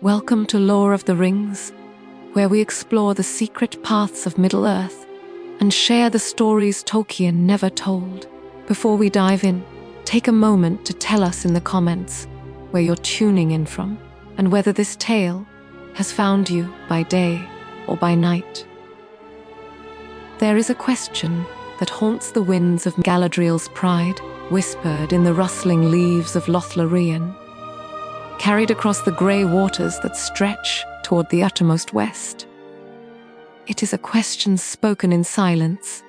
Welcome to Lore of the Rings, where we explore the secret paths of Middle-earth and share the stories Tolkien never told. Before we dive in, take a moment to tell us in the comments where you're tuning in from and whether this tale has found you by day or by night. There is a question that haunts the winds of Galadriel's pride, whispered in the rustling leaves of Lothlorien, carried across the grey waters that stretch toward the uttermost west. It is a question spoken in silence,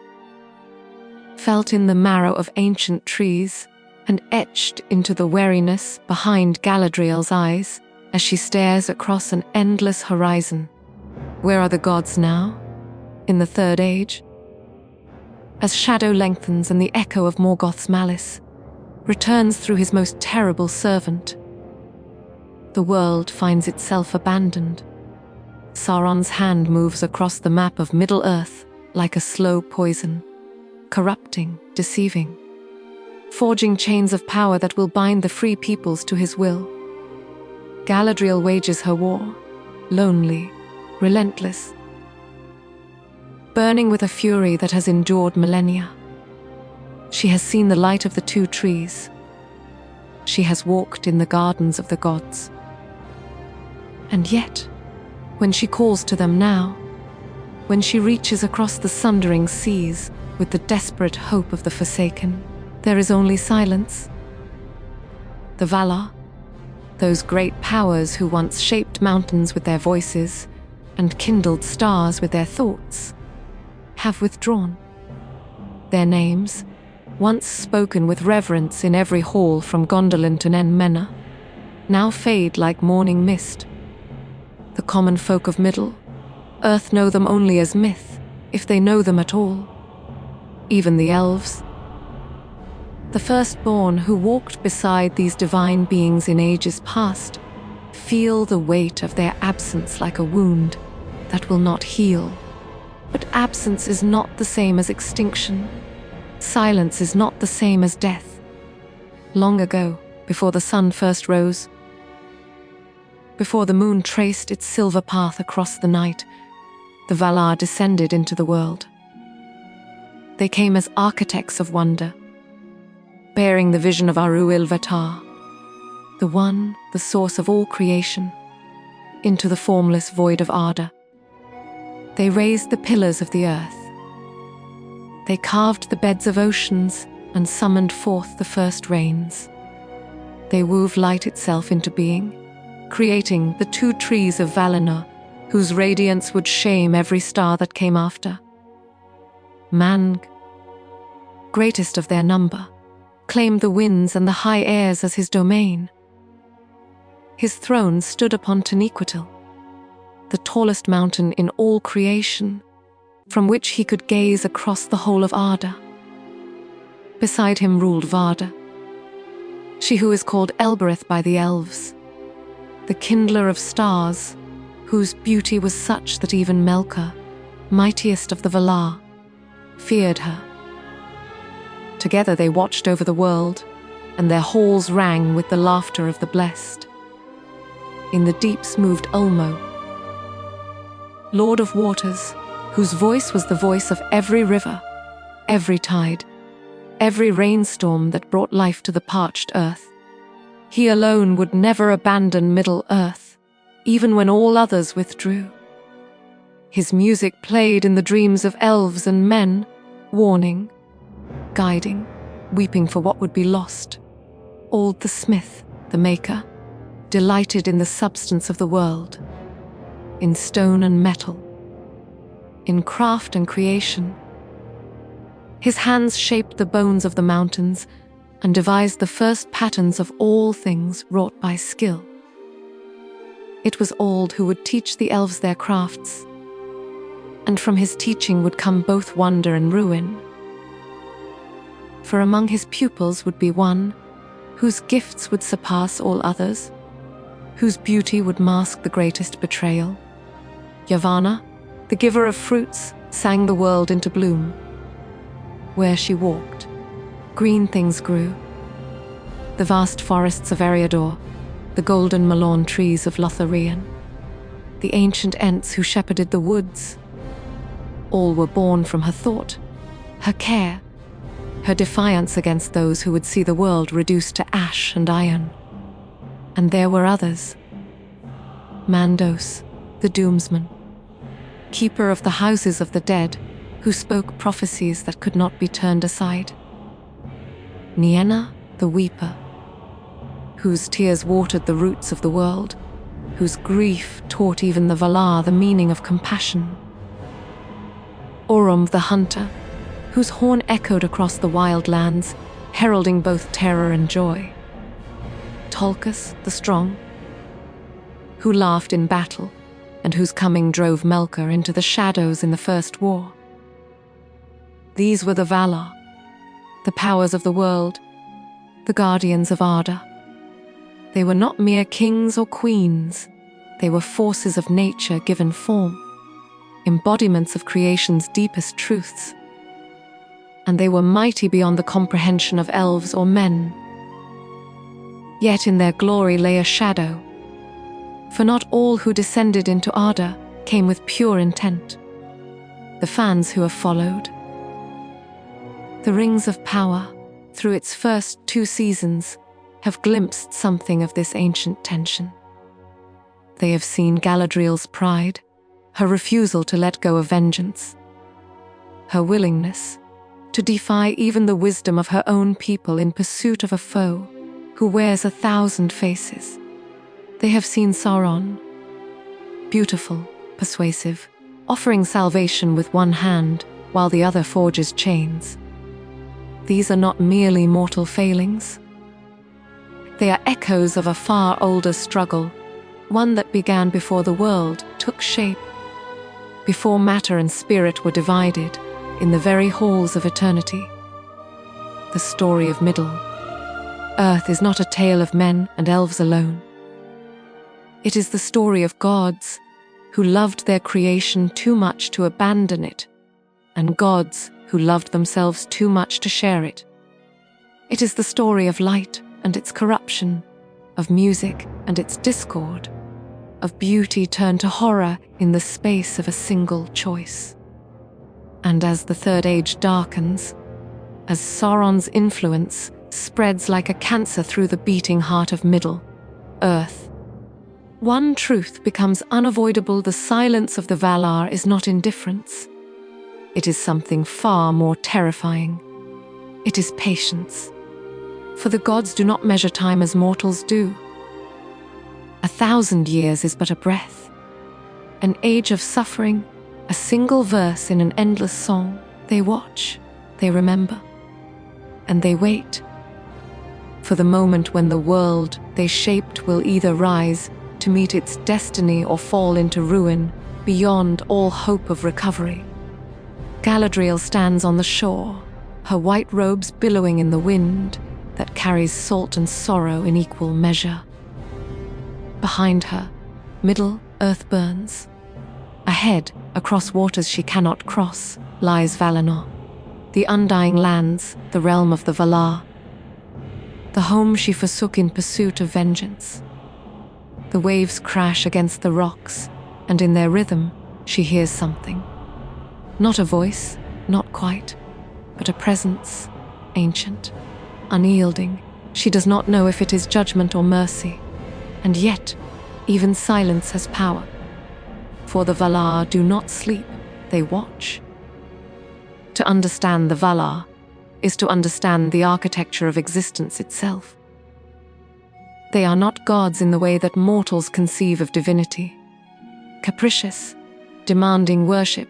felt in the marrow of ancient trees, and etched into the wariness behind Galadriel's eyes as she stares across an endless horizon. Where are the gods now? In the Third Age? As shadow lengthens and the echo of Morgoth's malice returns through his most terrible servant, the world finds itself abandoned. Sauron's hand moves across the map of Middle-earth like a slow poison, corrupting, deceiving, forging chains of power that will bind the free peoples to his will. Galadriel wages her war, lonely, relentless, burning with a fury that has endured millennia. She has seen the light of the two trees. She has walked in the gardens of the gods. And yet, when she calls to them now, when she reaches across the sundering seas with the desperate hope of the Forsaken, there is only silence. The Valar, those great powers who once shaped mountains with their voices and kindled stars with their thoughts, have withdrawn. Their names, once spoken with reverence in every hall from Gondolin to Nen Menna, now fade like morning mist. The common folk of Middle-earth know them only as myth, if they know them at all. Even the elves, the firstborn who walked beside these divine beings in ages past, feel the weight of their absence like a wound that will not heal. But absence is not the same as extinction. Silence is not the same as death. Long ago, before the sun first rose, before the moon traced its silver path across the night, the Valar descended into the world. They came as architects of wonder, bearing the vision of Ilúvatar, the one, the source of all creation, into the formless void of Arda. They raised the pillars of the earth. They carved the beds of oceans and summoned forth the first rains. They wove light itself into being, creating the two trees of Valinor, whose radiance would shame every star that came after. Mang, greatest of their number, claimed the winds and the high airs as his domain. His throne stood upon Taniquetil, the tallest mountain in all creation, from which he could gaze across the whole of Arda. Beside him ruled Varda, she who is called Elbereth by the elves, the kindler of stars, whose beauty was such that even Melkor, mightiest of the Valar, feared her. Together they watched over the world, and their halls rang with the laughter of the blessed. In the deeps moved Ulmo, Lord of Waters, whose voice was the voice of every river, every tide, every rainstorm that brought life to the parched earth. He alone would never abandon Middle-earth, even when all others withdrew. His music played in the dreams of elves and men, warning, guiding, weeping for what would be lost. Ald the smith, the maker, delighted in the substance of the world, in stone and metal, in craft and creation. His hands shaped the bones of the mountains and devised the first patterns of all things wrought by skill. It was Ald who would teach the elves their crafts, and from his teaching would come both wonder and ruin. For among his pupils would be one whose gifts would surpass all others, whose beauty would mask the greatest betrayal. Yavanna, the giver of fruits, sang the world into bloom. Where she walked, green things grew. The vast forests of Eriador, the golden malorn trees of Lothlorien, the ancient Ents who shepherded the woods. All were born from her thought, her care, her defiance against those who would see the world reduced to ash and iron. And there were others. Mandos, the doomsman, keeper of the houses of the dead, who spoke prophecies that could not be turned aside. Nienna, the weeper, whose tears watered the roots of the world, whose grief taught even the Valar the meaning of compassion. Orm, the hunter, whose horn echoed across the wild lands, heralding both terror and joy. Tolkien, the strong, who laughed in battle, and whose coming drove Melkor into the shadows in the First War. These were the Valar, the powers of the world, the guardians of Arda. They were not mere kings or queens. They were forces of nature given form, embodiments of creation's deepest truths. And they were mighty beyond the comprehension of elves or men. Yet in their glory lay a shadow, for not all who descended into Arda came with pure intent. The fans who have followed. The Rings of Power, through its first 2 seasons, have glimpsed something of this ancient tension. They have seen Galadriel's pride, her refusal to let go of vengeance, her willingness to defy even the wisdom of her own people in pursuit of a foe who wears 1,000 faces. They have seen Sauron, beautiful, persuasive, offering salvation with one hand while the other forges chains. These are not merely mortal failings. They are echoes of a far older struggle, one that began before the world took shape, before matter and spirit were divided in the very halls of eternity. The story of Middle-earth is not a tale of men and elves alone. It is the story of gods who loved their creation too much to abandon it, and gods who loved themselves too much to share it. It is the story of light and its corruption, of music and its discord, of beauty turned to horror in the space of a single choice. And as the Third Age darkens, as Sauron's influence spreads like a cancer through the beating heart of Middle-earth, one truth becomes unavoidable: the silence of the Valar is not indifference. It is something far more terrifying. It is patience. For the gods do not measure time as mortals do. 1,000 years is but a breath, an age of suffering, a single verse in an endless song. They watch, they remember, and they wait for the moment when the world they shaped will either rise to meet its destiny or fall into ruin beyond all hope of recovery. Galadriel stands on the shore, her white robes billowing in the wind that carries salt and sorrow in equal measure. Behind her, Middle-earth burns. Ahead, across waters she cannot cross, lies Valinor, the undying lands, the realm of the Valar, the home she forsook in pursuit of vengeance. The waves crash against the rocks, and in their rhythm she hears something. Not a voice, not quite, but a presence, ancient, unyielding. She does not know if it is judgment or mercy, and yet even silence has power. For the Valar do not sleep, they watch. To understand the Valar is to understand the architecture of existence itself. They are not gods in the way that mortals conceive of divinity, capricious, demanding worship,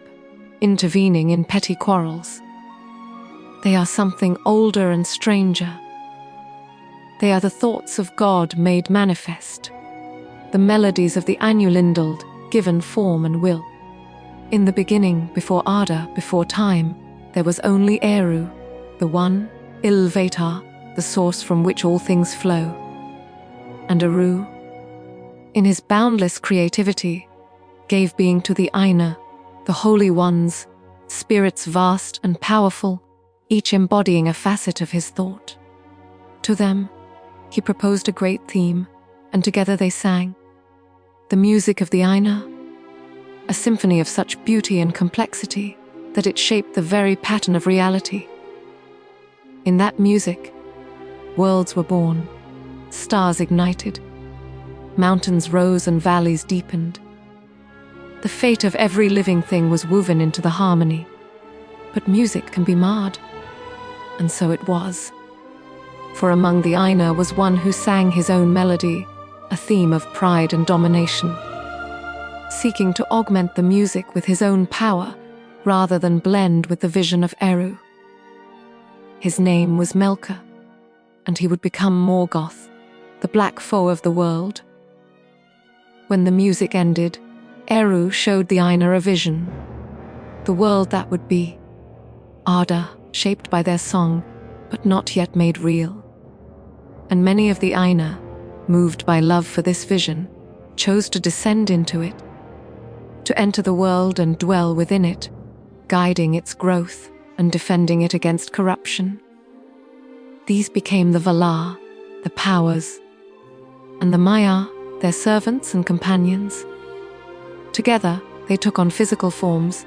intervening in petty quarrels. They are something older and stranger. They are the thoughts of God made manifest, the melodies of the Ainulindald given form and will. In the beginning, before Arda, before time, there was only Eru, the one, Ilvatar, the source from which all things flow. And Eru, in his boundless creativity, gave being to the Aina, the holy ones, spirits vast and powerful, each embodying a facet of his thought. To them, he proposed a great theme, and together they sang. The music of the Aina, a symphony of such beauty and complexity that it shaped the very pattern of reality. In that music, worlds were born, stars ignited, mountains rose and valleys deepened. The fate of every living thing was woven into the harmony. But music can be marred, and so it was. For among the Aina was one who sang his own melody, a theme of pride and domination, seeking to augment the music with his own power rather than blend with the vision of Eru. His name was Melka, and he would become Morgoth, the black foe of the world. When the music ended, Eru showed the Aina a vision, the world that would be, Arda, shaped by their song, but not yet made real. And many of the Aina, moved by love for this vision, chose to descend into it, to enter the world and dwell within it, guiding its growth and defending it against corruption. These became the Valar, the powers, and the Maiar, their servants and companions. Together, they took on physical forms,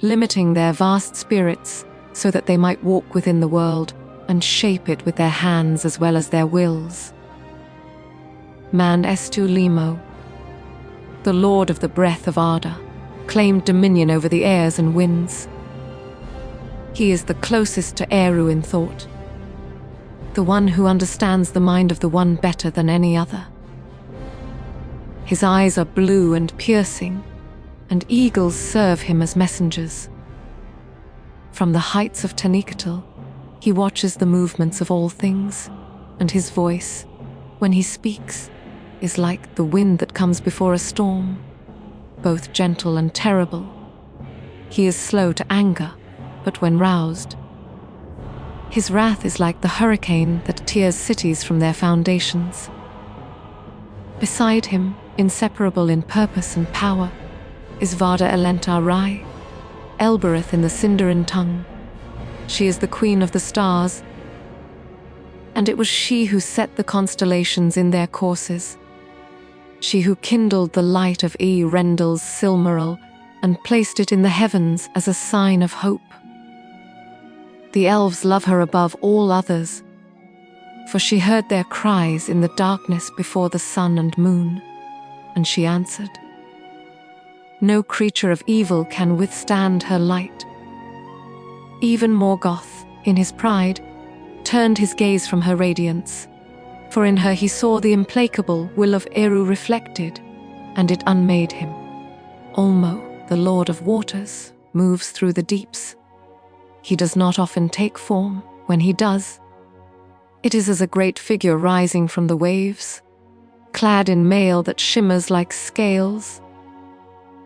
limiting their vast spirits so that they might walk within the world and shape it with their hands as well as their wills. Man Estu Limo, the lord of the breath of Arda, claimed dominion over the airs and winds. He is the closest to Eru in thought, the one who understands the mind of the One better than any other. His eyes are blue and piercing, and eagles serve him as messengers. From the heights of Taniqatal, he watches the movements of all things, and his voice, when he speaks, is like the wind that comes before a storm, both gentle and terrible. He is slow to anger, but when roused, his wrath is like the hurricane that tears cities from their foundations. Beside him, inseparable in purpose and power, is Vada Elenta Rai, Elbereth in the Sindarin tongue. She is the queen of the stars, and it was she who set the constellations in their courses. She who kindled the light of E. Rendell's Silmaril and placed it in the heavens as a sign of hope. The elves love her above all others, for she heard their cries in the darkness before the sun and moon, and she answered. No creature of evil can withstand her light. Even Morgoth, in his pride, turned his gaze from her radiance, for in her he saw the implacable will of Eru reflected, and it unmade him. Olmo, the Lord of Waters, moves through the deeps. He does not often take form. When he does, it is as a great figure rising from the waves, clad in mail that shimmers like scales,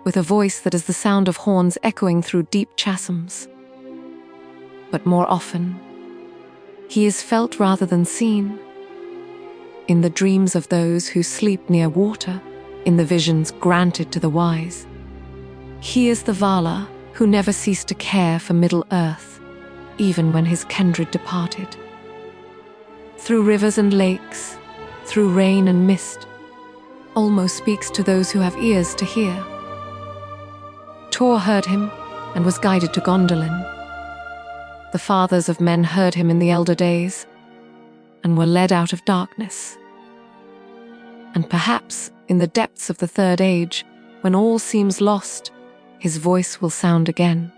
with a voice that is the sound of horns echoing through deep chasms. But more often, he is felt rather than seen, in the dreams of those who sleep near water, in the visions granted to the wise. He is the Valar who never ceased to care for Middle-earth, even when his kindred departed. Through rivers and lakes, through rain and mist, Olmo speaks to those who have ears to hear. Tor heard him and was guided to Gondolin. The fathers of men heard him in the elder days and were led out of darkness. And perhaps in the depths of the Third Age, when all seems lost, his voice will sound again.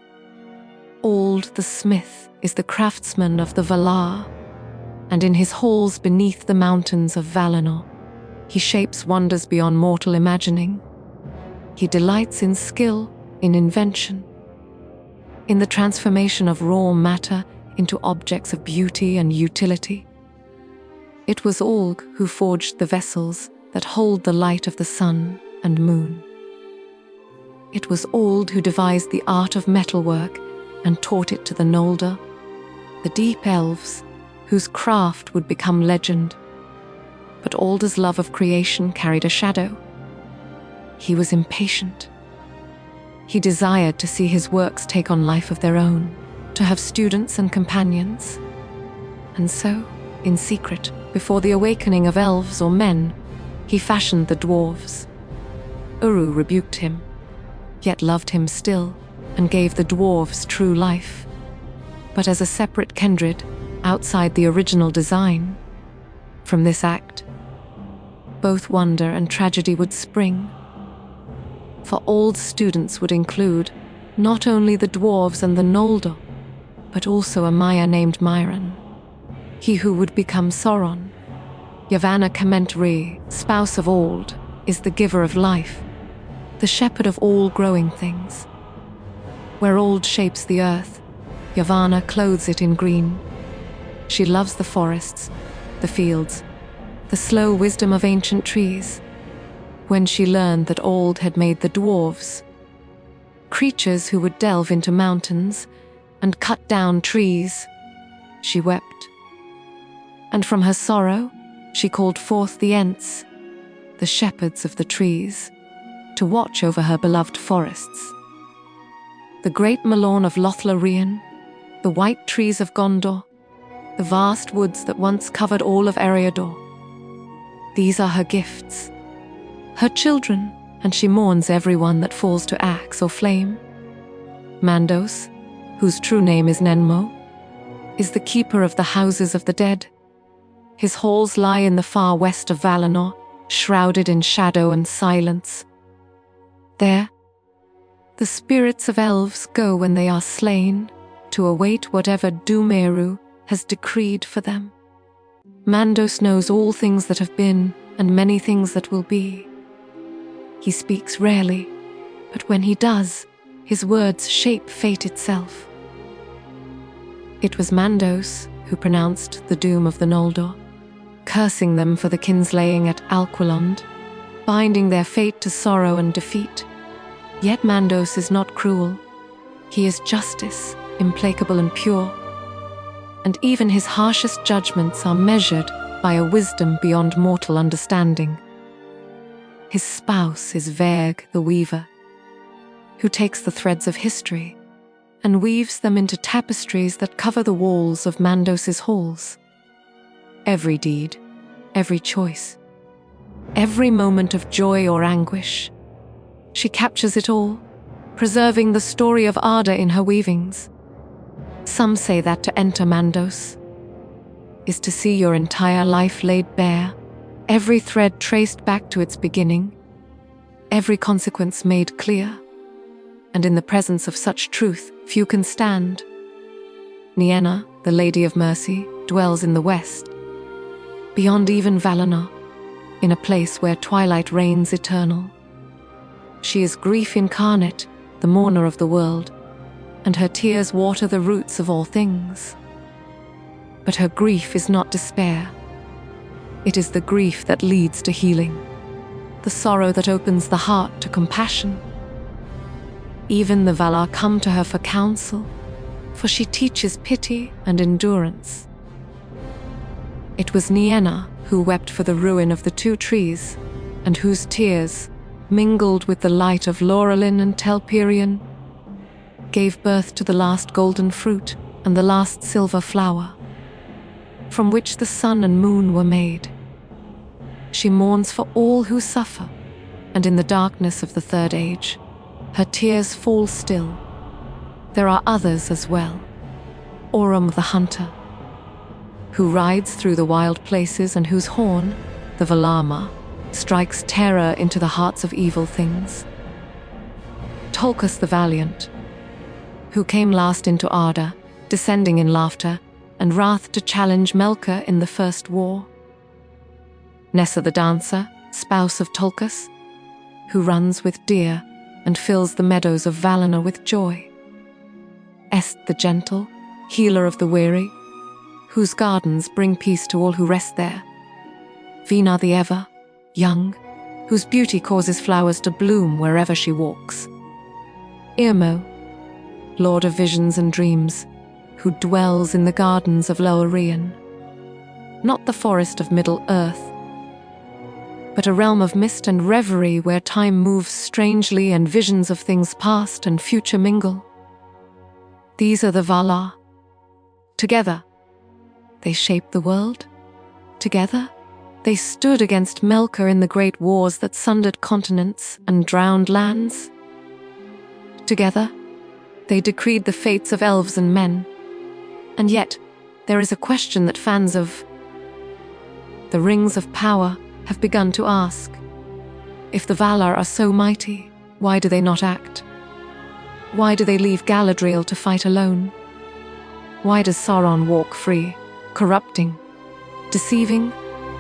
Ald the smith is the craftsman of the Valar, and in his halls beneath the mountains of Valinor, he shapes wonders beyond mortal imagining. He delights in skill, in invention, in the transformation of raw matter into objects of beauty and utility. It was Olg who forged the vessels that hold the light of the sun and moon. It was Ald who devised the art of metalwork and taught it to the Noldor, the deep elves, whose craft would become legend. But Alder's love of creation carried a shadow. He was impatient. He desired to see his works take on life of their own, to have students and companions. And so, in secret, before the awakening of elves or men, he fashioned the dwarves. Uru rebuked him, yet loved him still, and gave the dwarves true life, but as a separate kindred outside the original design. From this act, both wonder and tragedy would spring. For old students would include not only the dwarves and the Noldor, but also a Maya named Myron, he who would become Sauron. Yavanna Kament-Ri, spouse of Ald, is the giver of life, the shepherd of all growing things. Where Ald shapes the earth, Yavanna clothes it in green. She loves the forests, the fields, the slow wisdom of ancient trees. When she learned that Ald had made the dwarves, creatures who would delve into mountains and cut down trees, she wept. And from her sorrow, she called forth the Ents, the shepherds of the trees, to watch over her beloved forests. The great Malorn of Lothlorien, the white trees of Gondor, the vast woods that once covered all of Eriador. These are her gifts, her children, and she mourns everyone that falls to axe or flame. Mandos, whose true name is Nenmo, is the keeper of the houses of the dead. His halls lie in the far west of Valinor, shrouded in shadow and silence. There, the spirits of elves go when they are slain, to await whatever Dumeru has decreed for them. Mandos knows all things that have been, and many things that will be. He speaks rarely, but when he does, his words shape fate itself. It was Mandos who pronounced the doom of the Noldor, cursing them for the kinslaying at Alquilond, binding their fate to sorrow and defeat. Yet Mandos is not cruel. He is justice, implacable and pure. And even his harshest judgments are measured by a wisdom beyond mortal understanding. His spouse is Verg the Weaver, who takes the threads of history and weaves them into tapestries that cover the walls of Mandos's halls. Every deed, every choice, every moment of joy or anguish, she captures it all, preserving the story of Arda in her weavings. Some say that to enter Mandos is to see your entire life laid bare, every thread traced back to its beginning, every consequence made clear. And in the presence of such truth, few can stand. Nienna, the Lady of Mercy, dwells in the west, beyond even Valinor, in a place where twilight reigns eternal. She is grief incarnate, the mourner of the world, and her tears water the roots of all things. But her grief is not despair. It is the grief that leads to healing, the sorrow that opens the heart to compassion. Even the Valar come to her for counsel, for she teaches pity and endurance. It was Nienna who wept for the ruin of the two trees, and whose tears, mingled with the light of Laurelin and Telperion, gave birth to the last golden fruit and the last silver flower, from which the sun and moon were made. She mourns for all who suffer, and in the darkness of the Third Age, her tears fall still. There are others as well. Orum the Hunter, who rides through the wild places and whose horn, the Valama, strikes terror into the hearts of evil things. Tolkus the Valiant, who came last into Arda, descending in laughter, and wrath to challenge Melkor in the First War. Nessa the Dancer, spouse of Tolkus, who runs with deer and fills the meadows of Valinor with joy. Est the Gentle, healer of the weary, whose gardens bring peace to all who rest there. Vina the Ever, young, whose beauty causes flowers to bloom wherever she walks. Irmo, lord of visions and dreams, who dwells in the gardens of Lorien. Not the forest of Middle-earth, but a realm of mist and reverie where time moves strangely and visions of things past and future mingle. These are the Valar. Together, they shape the world. Together, they stood against Melkor in the great wars that sundered continents and drowned lands. Together, they decreed the fates of elves and men. And yet, there is a question that fans of the Rings of Power have begun to ask. If the Valar are so mighty, why do they not act? Why do they leave Galadriel to fight alone? Why does Sauron walk free, corrupting, deceiving,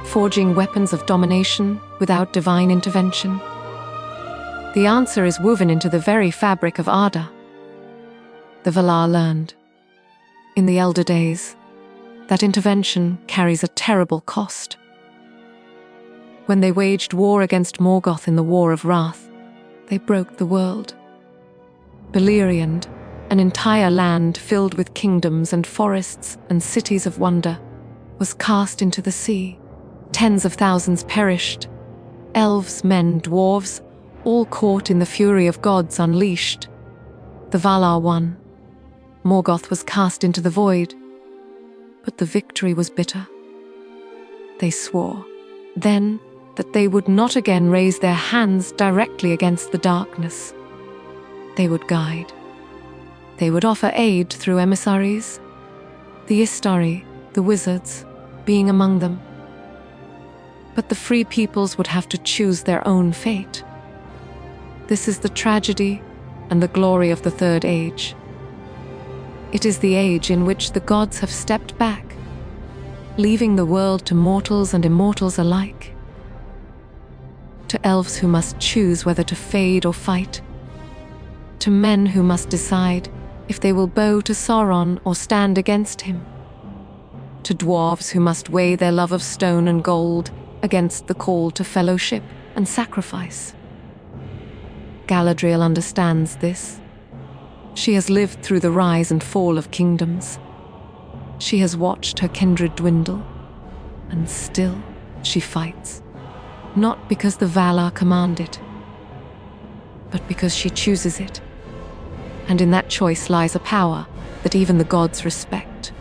forging weapons of domination without divine intervention? The answer is woven into the very fabric of Arda. The Valar learned, in the elder days, that intervention carries a terrible cost. When they waged war against Morgoth in the War of Wrath, they broke the world. Beleriand, an entire land filled with kingdoms and forests and cities of wonder, was cast into the sea. Tens of thousands perished. Elves, men, dwarves, all caught in the fury of gods unleashed. The Valar won. Morgoth was cast into the void, but the victory was bitter. They swore, then, that they would not again raise their hands directly against the darkness. They would guide. They would offer aid through emissaries, the Istari, the wizards, being among them. But the free peoples would have to choose their own fate. This is the tragedy and the glory of the Third Age. It is the age in which the gods have stepped back, leaving the world to mortals and immortals alike. To elves who must choose whether to fade or fight. To men who must decide if they will bow to Sauron or stand against him. To dwarves who must weigh their love of stone and gold against the call to fellowship and sacrifice. Galadriel understands this. She has lived through the rise and fall of kingdoms. She has watched her kindred dwindle, and still she fights. Not because the Valar command it, but because she chooses it. And in that choice lies a power that even the gods respect.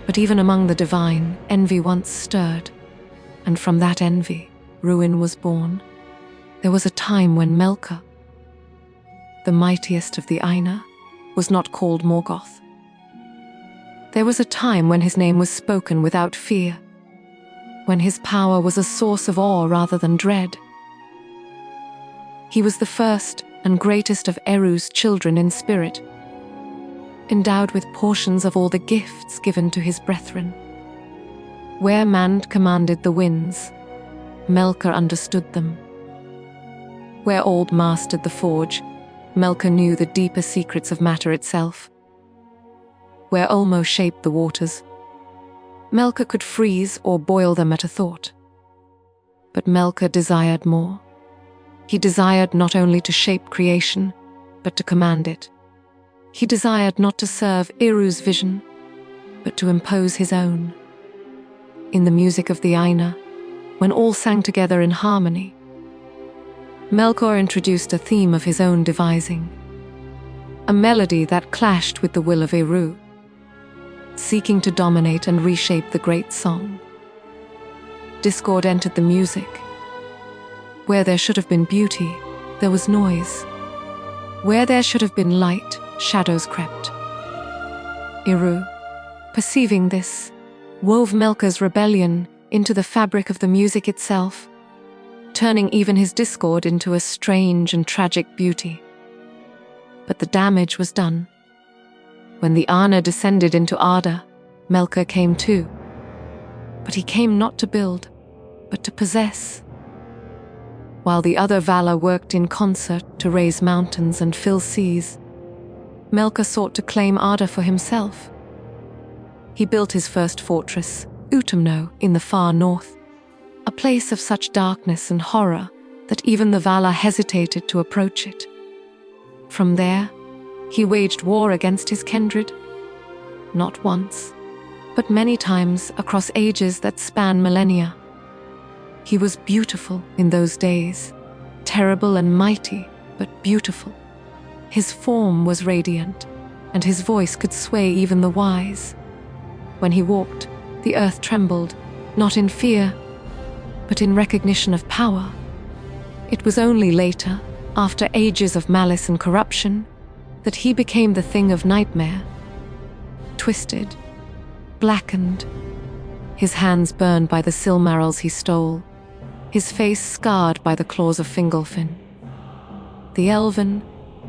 But even among the divine, envy once stirred, and from that envy, ruin was born. There was a time when Melkor, the mightiest of the Aina, was not called Morgoth. There was a time when his name was spoken without fear, when his power was a source of awe rather than dread. He was the first and greatest of Eru's children in spirit, endowed with portions of all the gifts given to his brethren. Where Mand commanded the winds, Melkor understood them. Where Old mastered the forge, Melkor knew the deeper secrets of matter itself. Where Ulmo shaped the waters, Melkor could freeze or boil them at a thought. But Melkor desired more. He desired not only to shape creation, but to command it. He desired not to serve Iru's vision, but to impose his own. In the music of the Aina, when all sang together in harmony, Melkor introduced a theme of his own devising, a melody that clashed with the will of Eru, seeking to dominate and reshape the great song. Discord entered the music. Where there should have been beauty, there was noise. Where there should have been light, shadows crept. Eru, perceiving this, wove Melkor's rebellion into the fabric of the music itself, turning even his discord into a strange and tragic beauty. But the damage was done. When the Aina descended into Arda, Melkor came too. But he came not to build, but to possess. While the other Valar worked in concert to raise mountains and fill seas, Melkor sought to claim Arda for himself. He built his first fortress, Utumno, in the far north, a place of such darkness and horror that even the Valar hesitated to approach it. From there, he waged war against his kindred, not once, but many times across ages that span millennia. He was beautiful in those days, terrible and mighty, but beautiful. His form was radiant, and his voice could sway even the wise. When he walked, the earth trembled, not in fear, but in recognition of power. It was only later, after ages of malice and corruption, that he became the thing of nightmare. Twisted, blackened, his hands burned by the silmarils he stole, his face scarred by the claws of Fingolfin. The elven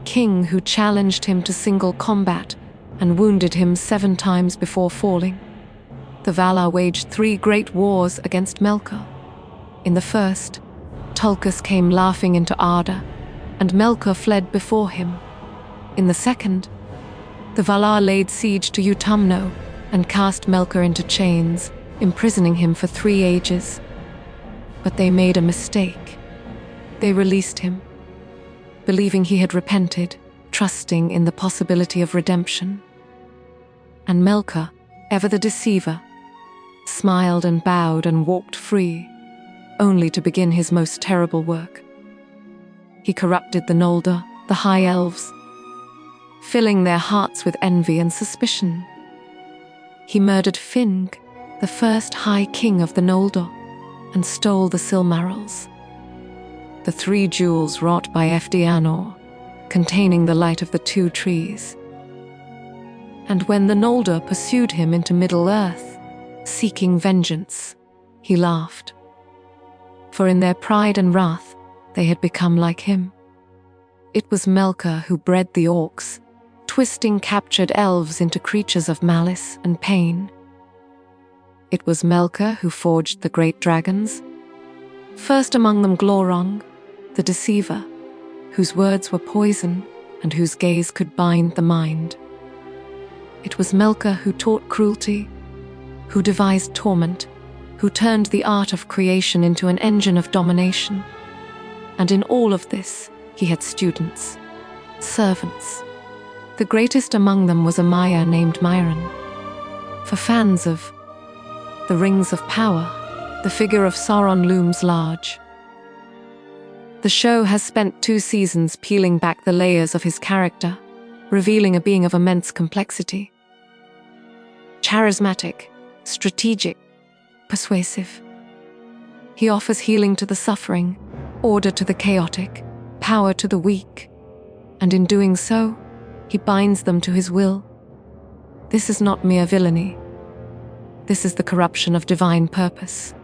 king who challenged him to single combat and wounded him 7 times before falling. The Valar waged 3 great wars against Melkor. In the first, Tulkas came laughing into Arda, and Melkor fled before him. In the second, the Valar laid siege to Utumno and cast Melkor into chains, imprisoning him for 3 ages. But they made a mistake. They released him, believing he had repented, trusting in the possibility of redemption. And Melkor, ever the deceiver, smiled and bowed and walked free, only to begin his most terrible work. He corrupted the Noldor, the High Elves, filling their hearts with envy and suspicion. He murdered Fing, the first High King of the Noldor, and stole the Silmarils, the 3 jewels wrought by Efdianor, containing the light of the 2 trees. And when the Noldor pursued him into Middle-earth, seeking vengeance, he laughed. For in their pride and wrath, they had become like him. It was Melkor who bred the orcs, twisting captured elves into creatures of malice and pain. It was Melkor who forged the great dragons, first among them Glorong, the deceiver, whose words were poison and whose gaze could bind the mind. It was Melkor who taught cruelty, who devised torment, who turned the art of creation into an engine of domination. And in all of this, he had students, servants. The greatest among them was a Maiar named Myron. For fans of the Rings of Power, the figure of Sauron looms large. The show has spent 2 seasons peeling back the layers of his character, revealing a being of immense complexity. Charismatic, strategic, persuasive. He offers healing to the suffering, order to the chaotic, power to the weak, and in doing so, he binds them to his will. This is not mere villainy. This is the corruption of divine purpose.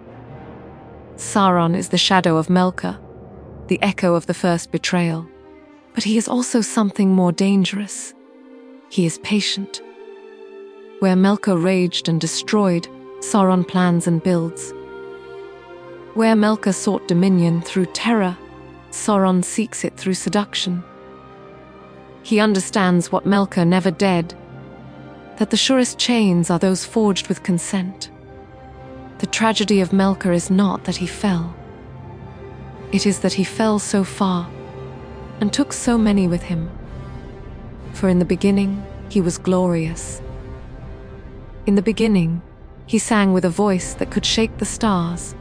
Sauron is the shadow of Melkor, the echo of the first betrayal. But he is also something more dangerous. He is patient. Where Melkor raged and destroyed, Sauron plans and builds. Where Melkor sought dominion through terror, Sauron seeks it through seduction. He understands what Melkor never dared, that the surest chains are those forged with consent. The tragedy of Melkor is not that he fell. It is that he fell so far and took so many with him. For in the beginning, he was glorious. In the beginning, he sang with a voice that could shake the stars.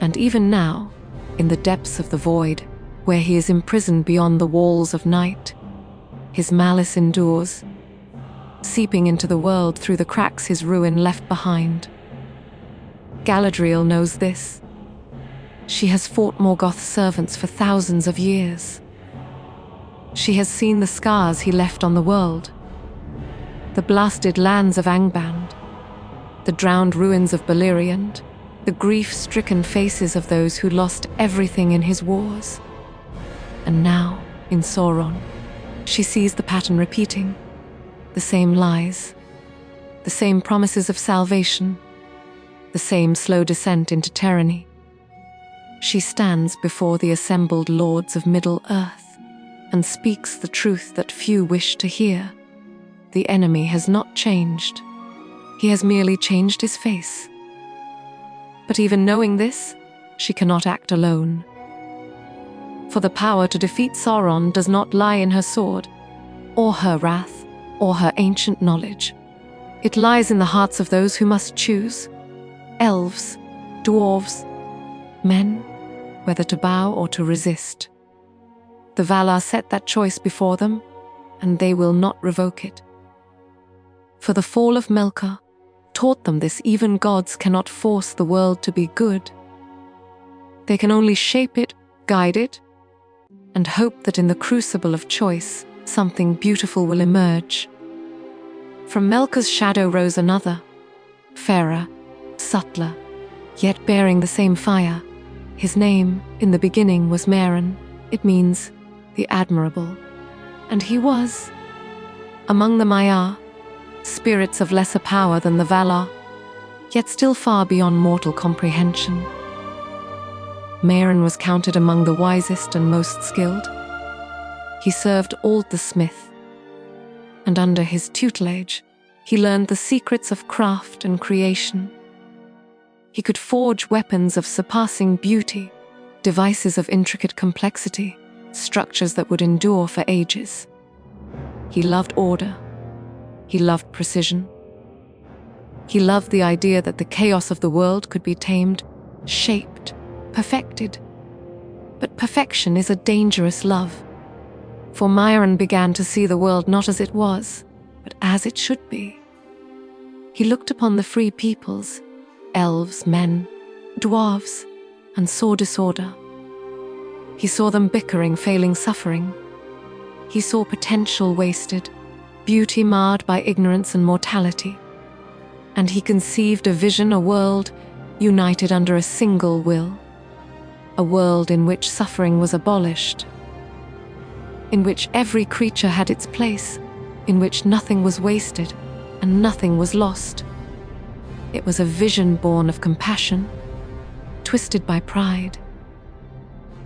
And even now, in the depths of the void, where he is imprisoned beyond the walls of night, his malice endures, seeping into the world through the cracks his ruin left behind. Galadriel knows this. She has fought Morgoth's servants for thousands of years. She has seen the scars he left on the world, the blasted lands of Angband, the drowned ruins of Beleriand, the grief-stricken faces of those who lost everything in his wars. And now, in Sauron, she sees the pattern repeating, the same lies, the same promises of salvation, the same slow descent into tyranny. She stands before the assembled lords of Middle-earth and speaks the truth that few wish to hear. The enemy has not changed. He has merely changed his face. But even knowing this, she cannot act alone. For the power to defeat Sauron does not lie in her sword, or her wrath, or her ancient knowledge. It lies in the hearts of those who must choose. Elves, dwarves, men, whether to bow or to resist. The Valar set that choice before them, and they will not revoke it. For the fall of Melkor, taught them this: even gods cannot force the world to be good. They can only shape it, guide it, and hope that in the crucible of choice, something beautiful will emerge. From Melkor's shadow rose another, fairer, subtler, yet bearing the same fire. His name, in the beginning, was Meren. It means the admirable. And he was, among the Maiar, spirits of lesser power than the Valar, yet still far beyond mortal comprehension. Meren was counted among the wisest and most skilled. He served Ald the Smith, and under his tutelage, he learned the secrets of craft and creation. He could forge weapons of surpassing beauty, devices of intricate complexity, structures that would endure for ages. He loved order. He loved precision. He loved the idea that the chaos of the world could be tamed, shaped, perfected. But perfection is a dangerous love. For Meren began to see the world not as it was, but as it should be. He looked upon the free peoples, elves, men, dwarves, and saw disorder. He saw them bickering, failing, suffering. He saw potential wasted, beauty marred by ignorance and mortality. And he conceived a vision, a world united under a single will. A world in which suffering was abolished, in which every creature had its place, in which nothing was wasted and nothing was lost. It was a vision born of compassion, twisted by pride.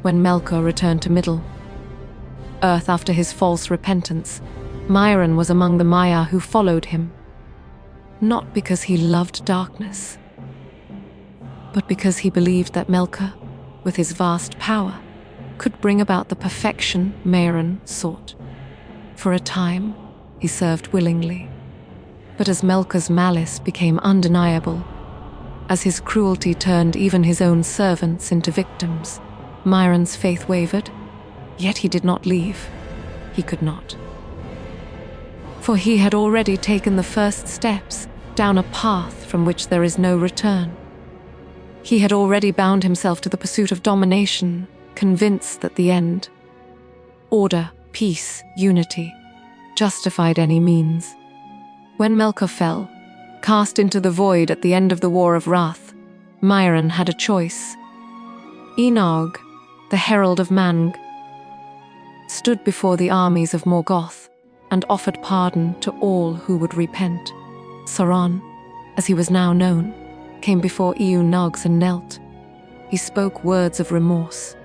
When Melkor returned to Middle-earth after his false repentance, Meren was among the Maiar who followed him, not because he loved darkness, but because he believed that Melkor, with his vast power, could bring about the perfection Meren sought. For a time, he served willingly. But as Melkor's malice became undeniable, as his cruelty turned even his own servants into victims, Meren's faith wavered, yet he did not leave. He could not. For he had already taken the first steps down a path from which there is no return. He had already bound himself to the pursuit of domination, convinced that the end, order, peace, unity, justified any means. When Melkor fell, cast into the void at the end of the War of Wrath, Meren had a choice. Enog, the herald of Mang, stood before the armies of Morgoth and offered pardon to all who would repent. Sauron, as he was now known, came before Eonogs and knelt. He spoke words of remorse.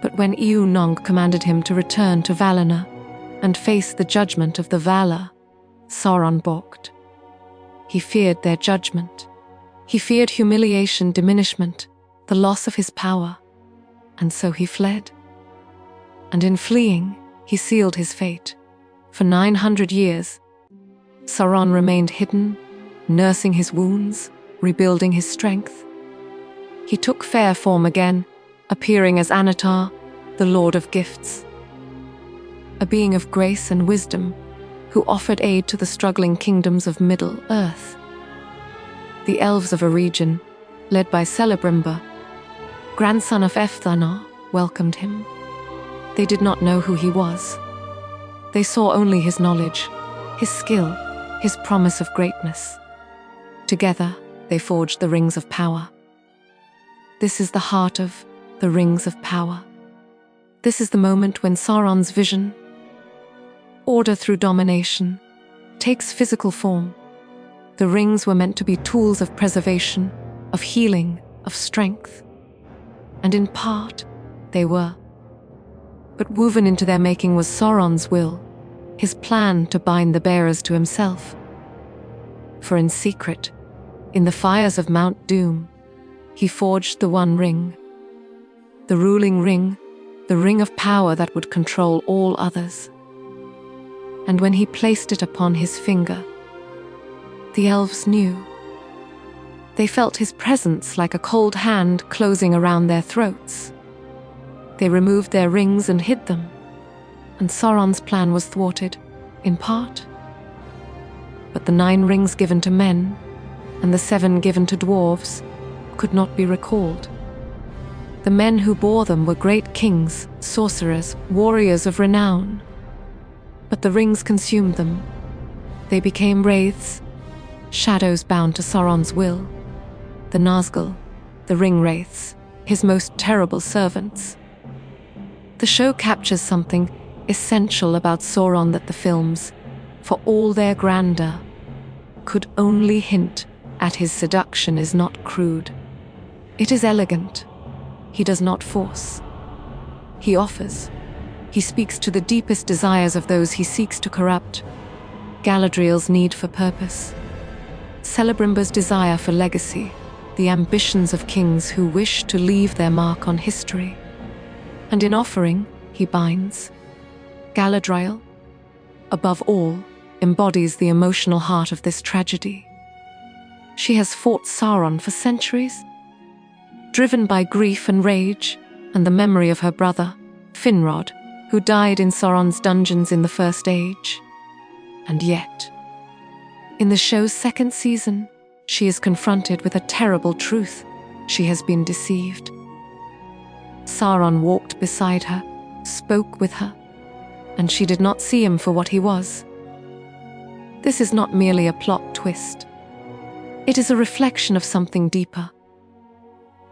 But when Eonog commanded him to return to Valinor and face the judgment of the Valar, Sauron balked. He feared their judgment. He feared humiliation, diminishment, the loss of his power, and so he fled. And in fleeing, he sealed his fate. For 900 years, Sauron remained hidden, nursing his wounds, rebuilding his strength. He took fair form again, appearing as Anatar, the Lord of Gifts, a being of grace and wisdom who offered aid to the struggling kingdoms of Middle-earth. The elves of a region, led by Celebrimbor, grandson of Efthanor, welcomed him. They did not know who he was. They saw only his knowledge, his skill, his promise of greatness. Together, they forged the Rings of Power. This is the heart of the Rings of Power. This is the moment when Sauron's vision, order through domination, takes physical form. The rings were meant to be tools of preservation, of healing, of strength. And in part, they were. But woven into their making was Sauron's will, his plan to bind the bearers to himself. For in secret, in the fires of Mount Doom, he forged the One Ring, the ruling ring, the ring of power that would control all others. And when he placed it upon his finger, the elves knew. They felt his presence like a cold hand closing around their throats. They removed their rings and hid them, and Sauron's plan was thwarted, in part. But the 9 rings given to men, and the 7 given to dwarves, could not be recalled. The men who bore them were great kings, sorcerers, warriors of renown. But the rings consumed them. They became wraiths, shadows bound to Sauron's will. The Nazgul, the ring wraiths, his most terrible servants. The show captures something essential about Sauron that the films, for all their grandeur, could only hint at. His seduction is not crude. It is elegant. He does not force. He offers. He speaks to the deepest desires of those he seeks to corrupt. Galadriel's need for purpose. Celebrimbor's desire for legacy, the ambitions of kings who wish to leave their mark on history. And in offering, he binds. Galadriel, above all, embodies the emotional heart of this tragedy. She has fought Sauron for centuries, driven by grief and rage, and the memory of her brother, Finrod, who died in Sauron's dungeons in the First Age. And yet, in the show's 2nd season, she is confronted with a terrible truth. She has been deceived. Sauron walked beside her, spoke with her, and she did not see him for what he was. This is not merely a plot twist. It is a reflection of something deeper.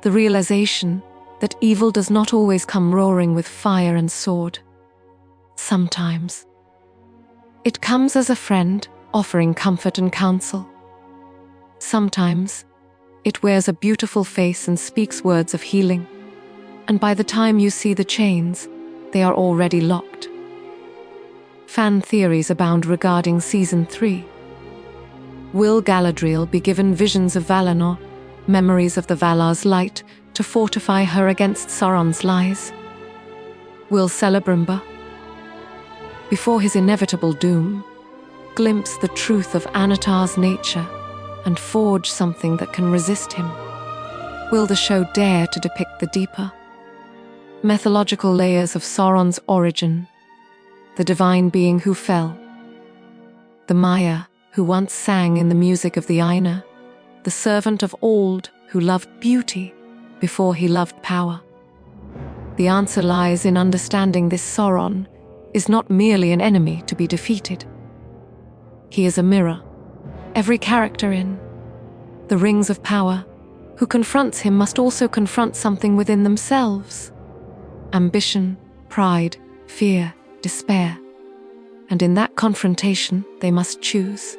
The realization that evil does not always come roaring with fire and sword. Sometimes it comes as a friend, offering comfort and counsel. Sometimes it wears a beautiful face and speaks words of healing. And by the time you see the chains, they are already locked. Fan theories abound regarding Season 3. Will Galadriel be given visions of Valinor, memories of the Valar's light, to fortify her against Sauron's lies? Will Celebrimbor, before his inevitable doom, glimpse the truth of Anatar's nature and forge something that can resist him? Will the show dare to depict the deeper, mythological layers of Sauron's origin, the divine being who fell, the Maya who once sang in the music of the Aina, the servant of old who loved beauty before he loved power? The answer lies in understanding this Sauron is not merely an enemy to be defeated. He is a mirror, every character in the Rings of Power who confronts him must also confront something within themselves. Ambition, pride, fear, despair. And in that confrontation, they must choose.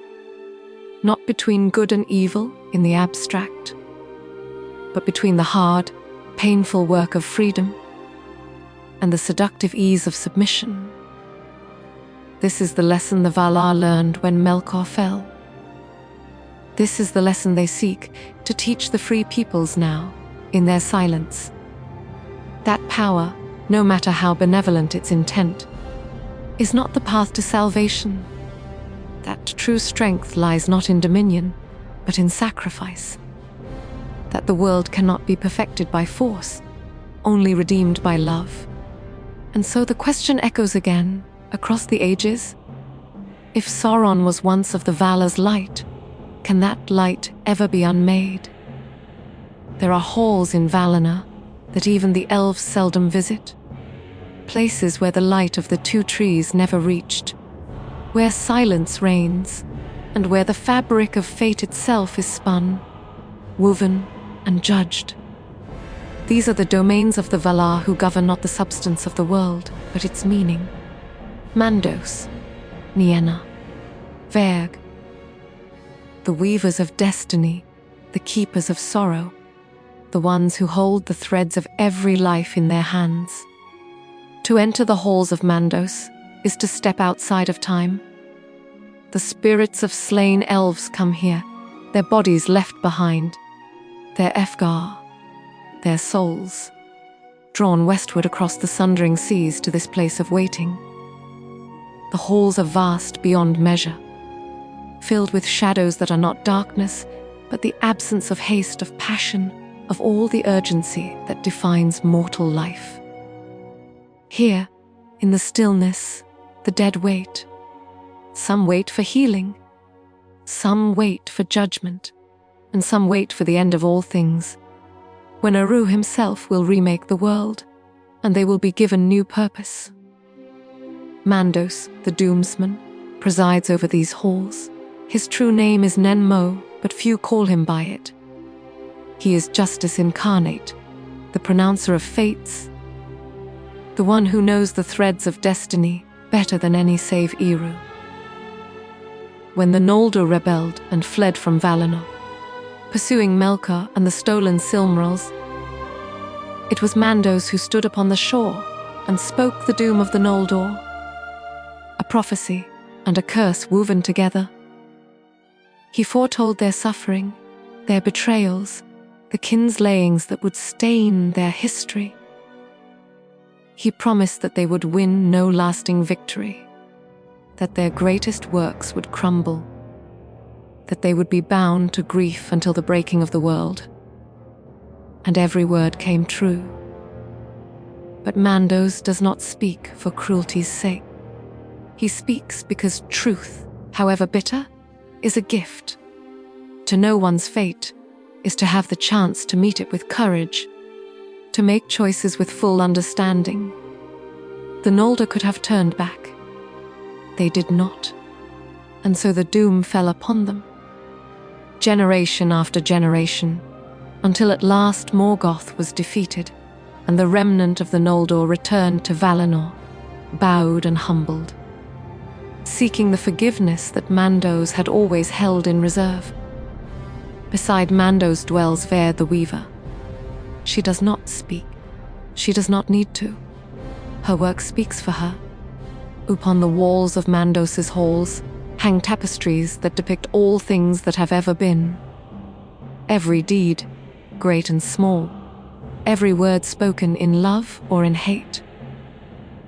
Not between good and evil in the abstract, but between the hard, painful work of freedom and the seductive ease of submission. This is the lesson the Valar learned when Melkor fell. This is the lesson they seek to teach the free peoples now, in their silence. That power, no matter how benevolent its intent, is not the path to salvation. That true strength lies not in dominion, but in sacrifice. That the world cannot be perfected by force, only redeemed by love. And so the question echoes again, across the ages. If Sauron was once of the Valar's light, can that light ever be unmade? There are halls in Valinor that even the elves seldom visit, places where the light of the 2 trees never reached, where silence reigns, and where the fabric of fate itself is spun, woven, and judged. These are the domains of the Valar who govern not the substance of the world, but its meaning. Mandos, Nienna, Verg, the weavers of destiny, the keepers of sorrow, the ones who hold the threads of every life in their hands. To enter the halls of Mandos is to step outside of time. The spirits of slain elves come here, their bodies left behind, their Efgar, their souls, drawn westward across the sundering seas to this place of waiting. The halls are vast beyond measure, filled with shadows that are not darkness, but the absence of haste, of passion, of all the urgency that defines mortal life. Here, in the stillness, the dead wait. Some wait for healing, Some wait for judgment, and some wait for the end of all things, when Eru himself will remake the world, and they will be given new purpose. Mandos, the doomsman, presides over these halls. His true name is Nenmo, but few call him by it. He is justice incarnate, the pronouncer of fates, the one who knows the threads of destiny better than any save Eru. When the Noldor rebelled and fled from Valinor, pursuing Melkor and the stolen Silmarils, it was Mandos who stood upon the shore and spoke the doom of the Noldor, a prophecy and a curse woven together. He foretold their suffering, their betrayals, the kinslayings that would stain their history. He promised that they would win no lasting victory, that their greatest works would crumble, that they would be bound to grief until the breaking of the world. And every word came true. But Mandos does not speak for cruelty's sake. He speaks because truth, however bitter, is a gift. To know one's fate is to have the chance to meet it with courage, to make choices with full understanding. The Noldor could have turned back. They did not, and so the doom fell upon them, generation after generation, until at last Morgoth was defeated, and the remnant of the Noldor returned to Valinor, bowed and humbled, seeking the forgiveness that Mandos had always held in reserve. Beside Mandos dwells Vair the Weaver. She does not speak. She does not need to. Her work speaks for her. Upon the walls of Mandos's halls hang tapestries that depict all things that have ever been. Every deed, great and small, every word spoken in love or in hate,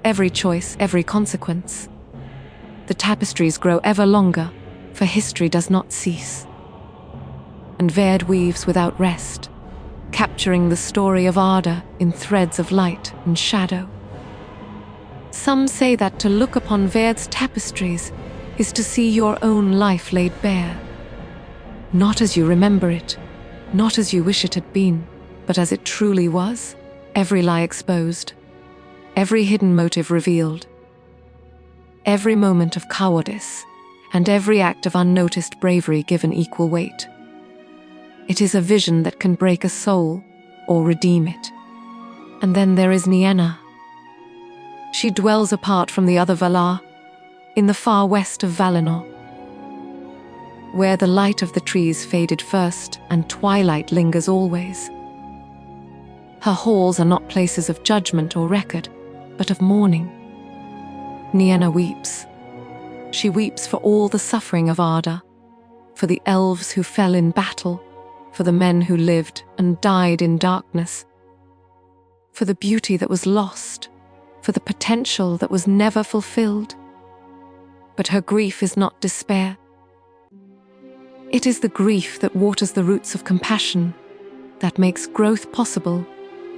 every choice, every consequence. The tapestries grow ever longer, for history does not cease. And Vair weaves without rest, capturing the story of Arda in threads of light and shadow. Some say that to look upon Vair's tapestries is to see your own life laid bare. Not as you remember it, not as you wish it had been, but as it truly was, every lie exposed, every hidden motive revealed, every moment of cowardice, and every act of unnoticed bravery given equal weight. It is a vision that can break a soul or redeem it. And then there is Nienna. She dwells apart from the other Valar, in the far west of Valinor, where the light of the trees faded first and twilight lingers always. Her halls are not places of judgment or record, but of mourning. Nienna weeps. She weeps for all the suffering of Arda, for the elves who fell in battle, for the men who lived and died in darkness, for the beauty that was lost, for the potential that was never fulfilled. But her grief is not despair. It is the grief that waters the roots of compassion, that makes growth possible,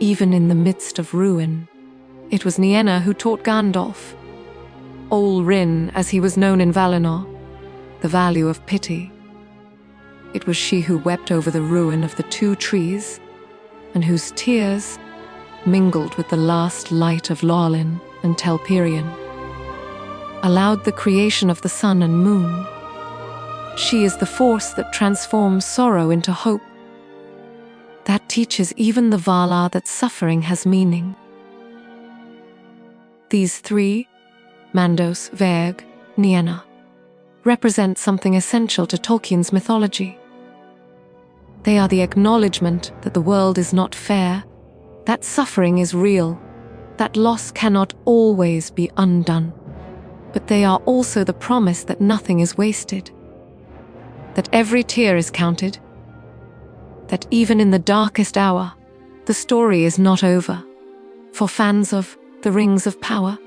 even in the midst of ruin. It was Nienna who taught Gandalf, Ol Rin as he was known in Valinor, the value of pity. It was she who wept over the ruin of the two trees, and whose tears, mingled with the last light of Lorelin and Telperion, allowed the creation of the sun and moon. She is the force that transforms sorrow into hope, that teaches even the Valar that suffering has meaning. These three, Mandos, Vair, Nienna, represent something essential to Tolkien's mythology. They are the acknowledgement that the world is not fair, that suffering is real, that loss cannot always be undone. But they are also the promise that nothing is wasted, that every tear is counted, that even in the darkest hour, the story is not over. For fans of The Rings of Power,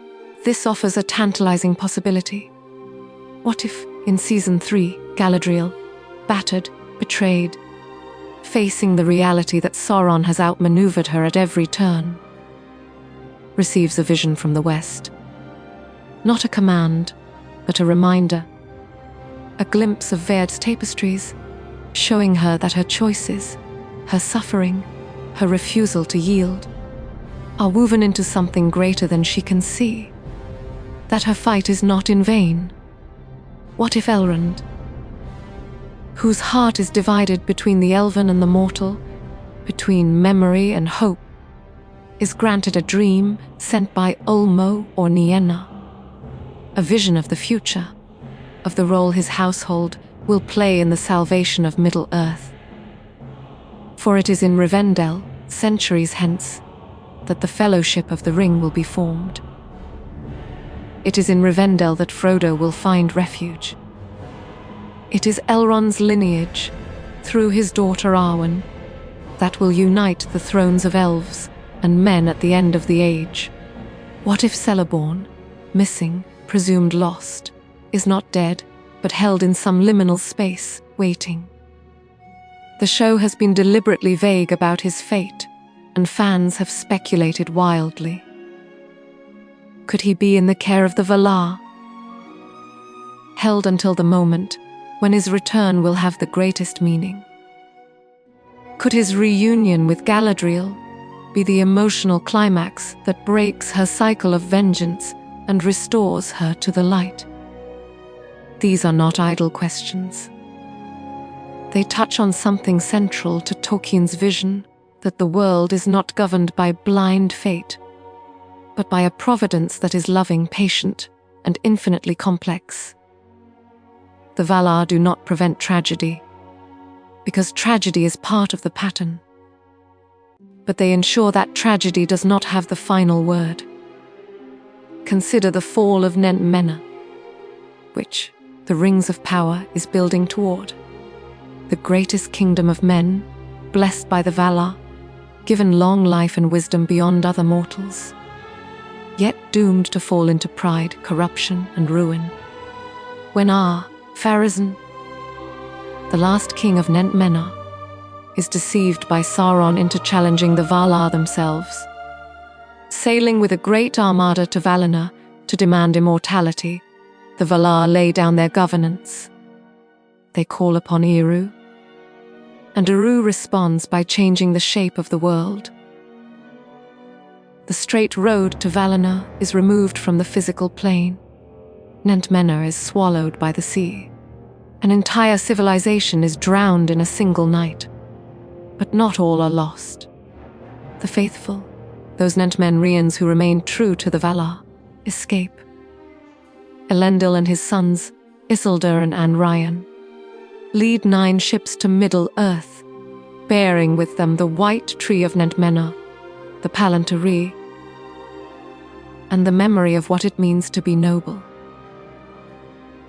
this offers a tantalizing possibility. What if, in Season 3, Galadriel, battered, betrayed, facing the reality that Sauron has outmaneuvered her at every turn, receives a vision from the west? Not a command, but a reminder. a glimpse of Vaird's tapestries, showing her that her choices, her suffering, her refusal to yield, are woven into something greater than she can see, that her fight is not in vain. What if Elrond, whose heart is divided between the elven and the mortal, between memory and hope, is granted a dream sent by Ulmo or Nienna, a vision of the future, of the role his household will play in the salvation of Middle-earth? For it is in Rivendell, centuries hence, that the Fellowship of the Ring will be formed. It is in Rivendell that Frodo will find refuge. It is Elrond's lineage, through his daughter Arwen, that will unite the thrones of elves and men at the end of the age. What if Celeborn, missing, presumed lost, is not dead, but held in some liminal space, waiting? The show has been deliberately vague about his fate, and fans have speculated wildly. Could he be in the care of the Valar, held until the moment when his return will have the greatest meaning? Could his reunion with Galadriel be the emotional climax that breaks her cycle of vengeance and restores her to the light? These are not idle questions. They touch on something central to Tolkien's vision, that the world is not governed by blind fate, but by a providence that is loving, patient, and infinitely complex. The Valar do not prevent tragedy, because tragedy is part of the pattern. But they ensure that tragedy does not have the final word. Consider the fall of Nent Mena, which the Rings of Power is building toward. The greatest kingdom of men, blessed by the Valar, given long life and wisdom beyond other mortals, yet doomed to fall into pride, corruption, and ruin. When Pharazôn, the last king of Nent Mena, is deceived by Sauron into challenging the Valar themselves, sailing with a great armada to Valinor to demand immortality, the Valar lay down their governance. They call upon Eru, and Eru responds by changing the shape of the world. The straight road to Valinor is removed from the physical plane. Nent Mena is swallowed by the sea. An entire civilization is drowned in a single night. But not all are lost. The faithful, those Nentmenrians who remain true to the Valar, escape. Elendil and his sons, Isildur and Anrian, lead 9 ships to Middle-earth, bearing with them the white tree of Nent Mena, the Palantiri, and the memory of what it means to be noble.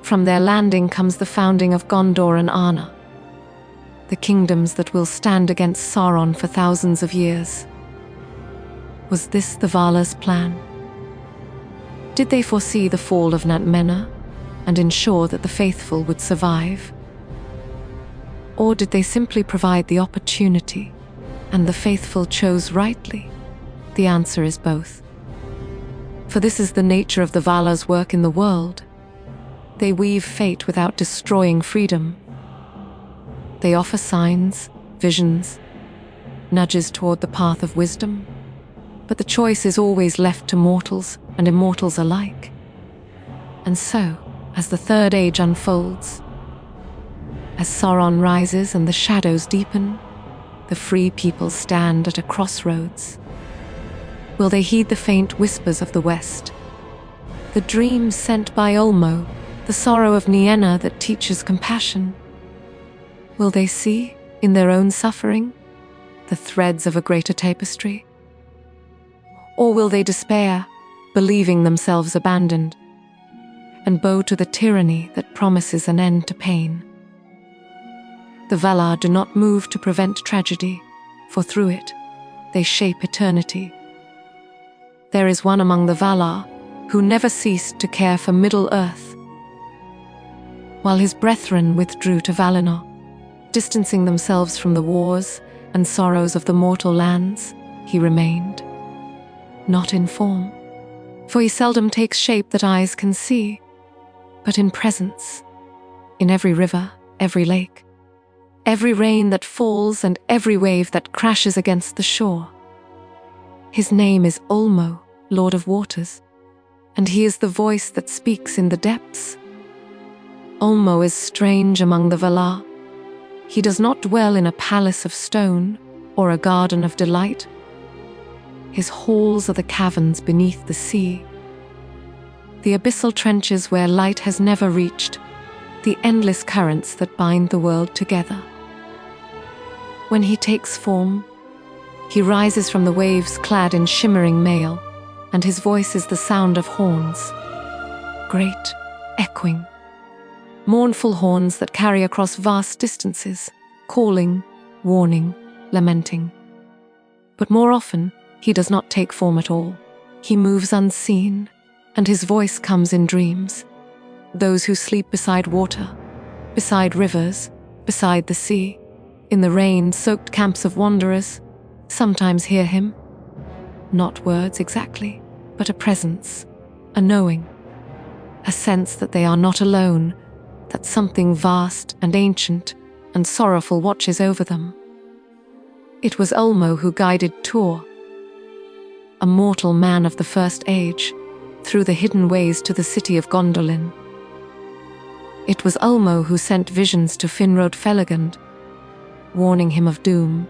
From their landing comes the founding of Gondor and Arna, the kingdoms that will stand against Sauron for thousands of years. Was this the Valar's plan? Did they foresee the fall of Nent Mena and ensure that the faithful would survive? Or did they simply provide the opportunity, and the faithful chose rightly? The answer is both. For this is the nature of the Valar's work in the world. They weave fate without destroying freedom. They offer signs, visions, nudges toward the path of wisdom, but the choice is always left to mortals and immortals alike. And so, as the Third Age unfolds, as Sauron rises and the shadows deepen, the free people stand at a crossroads. Will they heed the faint whispers of the West, the dreams sent by Ulmo, the sorrow of Nienna that teaches compassion? Will they see, in their own suffering, the threads of a greater tapestry? Or will they despair, believing themselves abandoned, and bow to the tyranny that promises an end to pain? The Valar do not move to prevent tragedy, for through it, they shape eternity. There is one among the Valar who never ceased to care for Middle-earth, while his brethren withdrew to Valinor, distancing themselves from the wars and sorrows of the mortal lands. He remained, not in form, for he seldom takes shape that eyes can see, but in presence, in every river, every lake, every rain that falls and every wave that crashes against the shore. His name is Ulmo, Lord of Waters, and he is the voice that speaks in the depths. Ulmo is strange among the Valar. He does not dwell in a palace of stone or a garden of delight. His halls are the caverns beneath the sea, the abyssal trenches where light has never reached, the endless currents that bind the world together. When he takes form, he rises from the waves clad in shimmering mail, and his voice is the sound of horns, great, echoing, mournful horns that carry across vast distances, calling, warning, lamenting. But more often, he does not take form at all. He moves unseen, and his voice comes in dreams. Those who sleep beside water, beside rivers, beside the sea, in the rain-soaked camps of wanderers, sometimes hear him. Not words exactly, but a presence, a knowing, a sense that they are not alone, that something vast and ancient and sorrowful watches over them. It was Ulmo who guided Tor, a mortal man of the First Age, through the hidden ways to the city of Gondolin. It was Ulmo who sent visions to Finrod Felagund, warning him of doom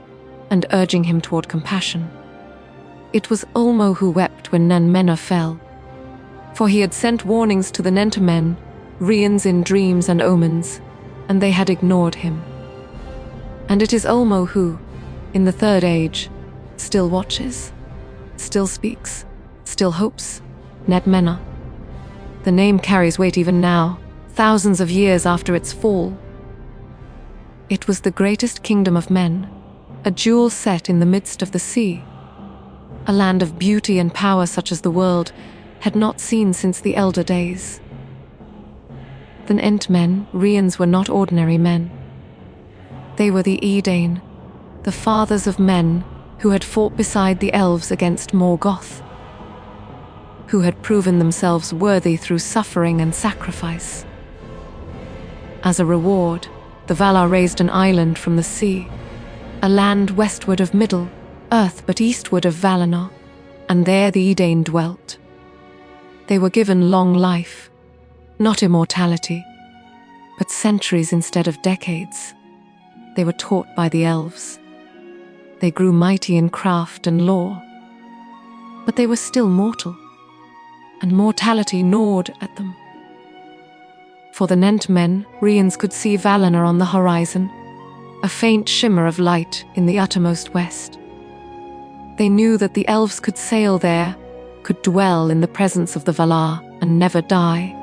and urging him toward compassion. It was Ulmo who wept when Nen Menna fell, for he had sent warnings to the Nentamen, Rians in dreams and omens, and they had ignored him. And it is Ulmo who, in the Third Age, still watches, still speaks, still hopes, Nen Menna. The name carries weight even now, thousands of years after its fall. It was the greatest kingdom of men, a jewel set in the midst of the sea, a land of beauty and power such as the world had not seen since the elder days. The Nentamen, Rians, were not ordinary men. They were the Edain, the fathers of men who had fought beside the elves against Morgoth, who had proven themselves worthy through suffering and sacrifice. As a reward, the Valar raised an island from the sea, a land westward of Middle-earth but eastward of Valinor, and there the Edain dwelt. They were given long life, not immortality, but centuries instead of decades. They were taught by the elves. They grew mighty in craft and lore, but they were still mortal, and mortality gnawed at them. For the Nentamen, Rians could see Valinor on the horizon, a faint shimmer of light in the uttermost west. They knew that the elves could sail there, could dwell in the presence of the Valar and never die.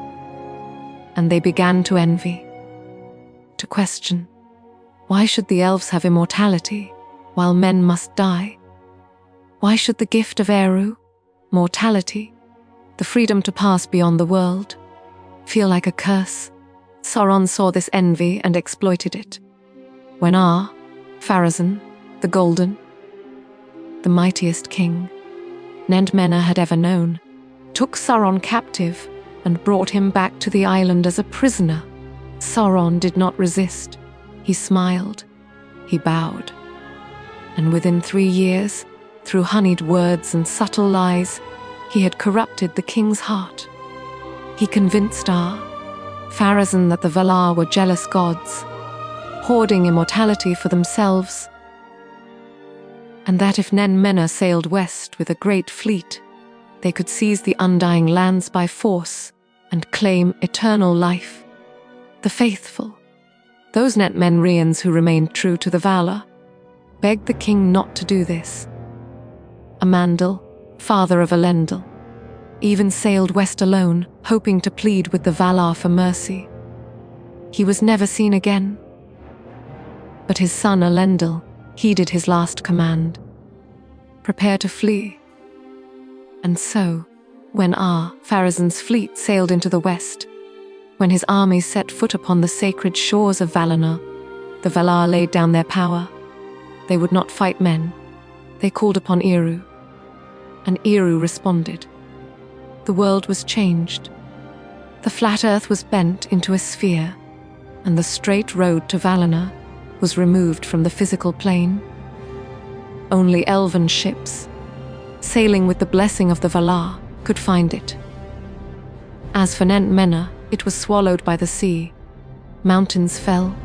And they began to envy, to question, why should the elves have immortality while men must die? Why should the gift of Eru, mortality, the freedom to pass beyond the world, feel like a curse? Sauron saw this envy and exploited it. When Pharazôn, the Golden, the mightiest king Nen Menna had ever known, took Sauron captive and brought him back to the island as a prisoner, Sauron did not resist. He smiled, he bowed, and within 3 years, through honeyed words and subtle lies, he had corrupted the king's heart. He convinced Pharazôn that the Valar were jealous gods, hoarding immortality for themselves, and that if Nen Menna sailed west with a great fleet, they could seize the undying lands by force and claim eternal life. The faithful, those Nentamen Rians who remained true to the Valar, begged the king not to do this. Amandil, father of Elendil, even sailed west alone, hoping to plead with the Valar for mercy. He was never seen again. But his son Elendil heeded his last command: prepare to flee. And so, when Pharazôn's fleet sailed into the west, when his armies set foot upon the sacred shores of Valinor, the Valar laid down their power. They would not fight men. They called upon Eru, and Eru responded. The world was changed. The flat earth was bent into a sphere, and the straight road to Valinor was removed from the physical plane. Only elven ships, sailing with the blessing of the Valar, could find it. As for Menna, it was swallowed by the sea. Mountains fell,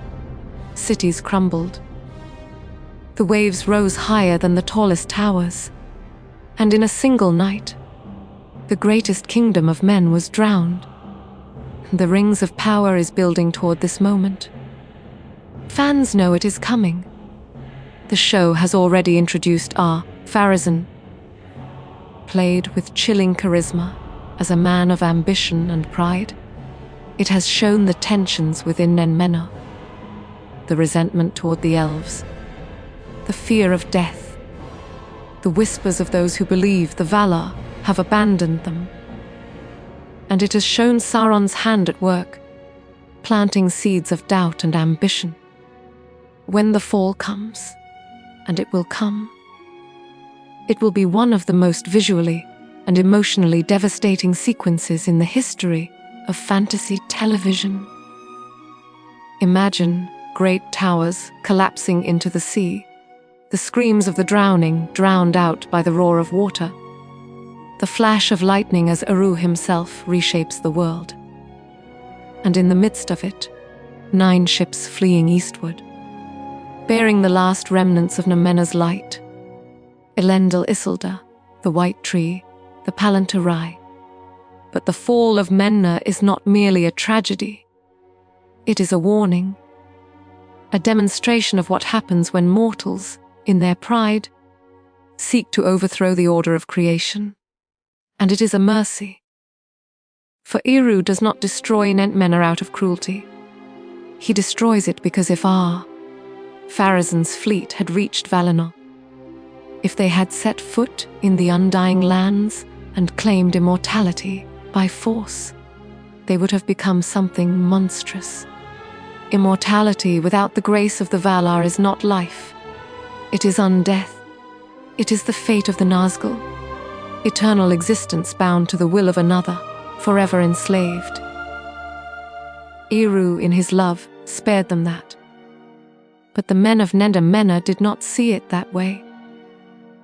cities crumbled. The waves rose higher than the tallest towers, and in a single night, the greatest kingdom of men was drowned. The rings of power is building toward this moment. Fans know it is coming. The show has already introduced Pharazôn, played with chilling charisma as a man of ambition and pride. It has shown the tensions within Menna, the resentment toward the elves, the fear of death, the whispers of those who believe the Valar have abandoned them. And it has shown Sauron's hand at work, planting seeds of doubt and ambition. When the fall comes, and it will come, it will be one of the most visually and emotionally devastating sequences in the history of fantasy television. Imagine great towers collapsing into the sea, the screams of the drowning drowned out by the roar of water, the flash of lightning as Eru himself reshapes the world. And in the midst of it, 9 ships fleeing eastward, bearing the last remnants of Menna's light. Elendil Isildur, the White Tree, the Palantir. But the fall of Menna is not merely a tragedy. It is a warning, a demonstration of what happens when mortals, in their pride, seek to overthrow the order of creation. And it is a mercy. For Eru does not destroy Menna out of cruelty. He destroys it because if Pharazôn's fleet had reached Valinor, if they had set foot in the Undying Lands and claimed immortality by force, they would have become something monstrous. Immortality without the grace of the Valar is not life. It is undeath. It is the fate of the Nazgul. Eternal existence bound to the will of another, forever enslaved. Eru, in his love, spared them that. But the men of Menna did not see it that way.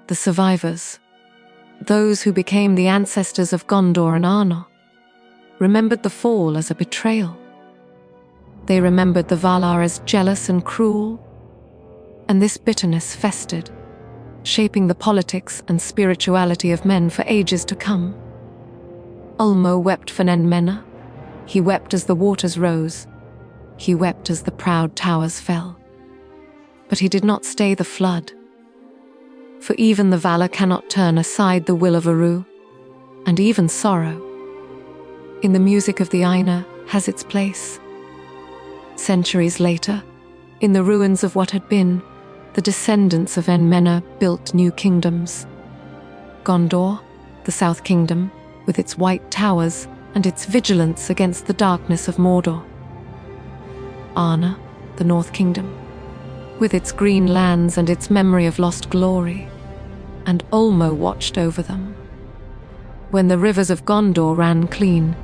The survivors, those who became the ancestors of Gondor and Arnor, remembered the fall as a betrayal. They remembered the Valar as jealous and cruel, and this bitterness festered, shaping the politics and spirituality of men for ages to come. Ulmo wept for Menna. He wept as the waters rose. He wept as the proud towers fell. But he did not stay the flood. For even the Valar cannot turn aside the will of Eru, and even sorrow, in the music of the Aina, has its place. Centuries later, in the ruins of what had been, the descendants of Menna built new kingdoms. Gondor, the South Kingdom, with its white towers and its vigilance against the darkness of Mordor. Arnor, the North Kingdom, with its green lands and its memory of lost glory, and Ulmo watched over them. When the rivers of Gondor ran clean,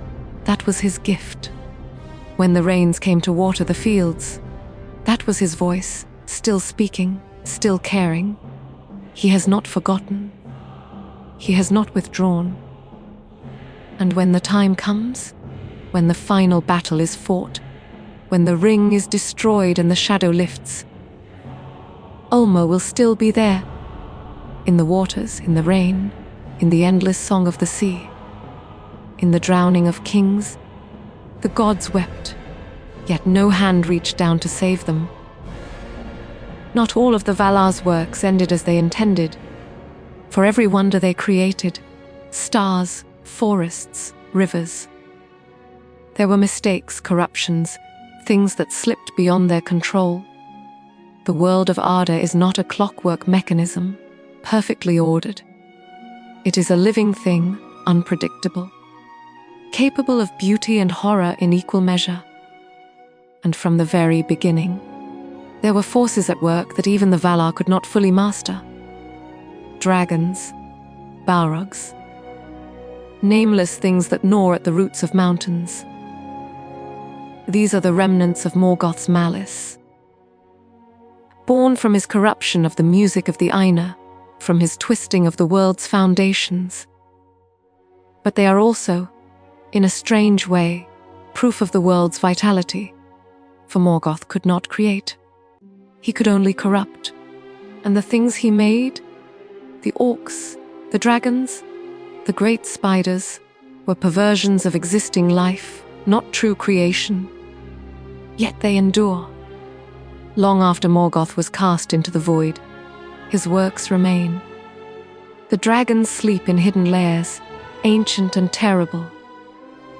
that was his gift. When the rains came to water the fields, that was his voice, still speaking, still caring. He has not forgotten. He has not withdrawn. And when the time comes, when the final battle is fought, when the ring is destroyed and the shadow lifts, Ulmo will still be there, in the waters, in the rain, in the endless song of the sea. In the drowning of kings, the gods wept, yet no hand reached down to save them. Not all of the Valar's works ended as they intended. For every wonder they created, stars, forests, rivers, there were mistakes, corruptions, things that slipped beyond their control. The world of Arda is not a clockwork mechanism, perfectly ordered. It is a living thing, unpredictable, capable of beauty and horror in equal measure. And from the very beginning, there were forces at work that even the Valar could not fully master. Dragons, Balrogs, nameless things that gnaw at the roots of mountains. These are the remnants of Morgoth's malice. Born from his corruption of the music of the Aina, from his twisting of the world's foundations. But they are also, in a strange way, proof of the world's vitality, for Morgoth could not create. He could only corrupt, and the things he made, the orcs, the dragons, the great spiders, were perversions of existing life, not true creation. Yet they endure. Long after Morgoth was cast into the void, his works remain. The dragons sleep in hidden lairs, ancient and terrible.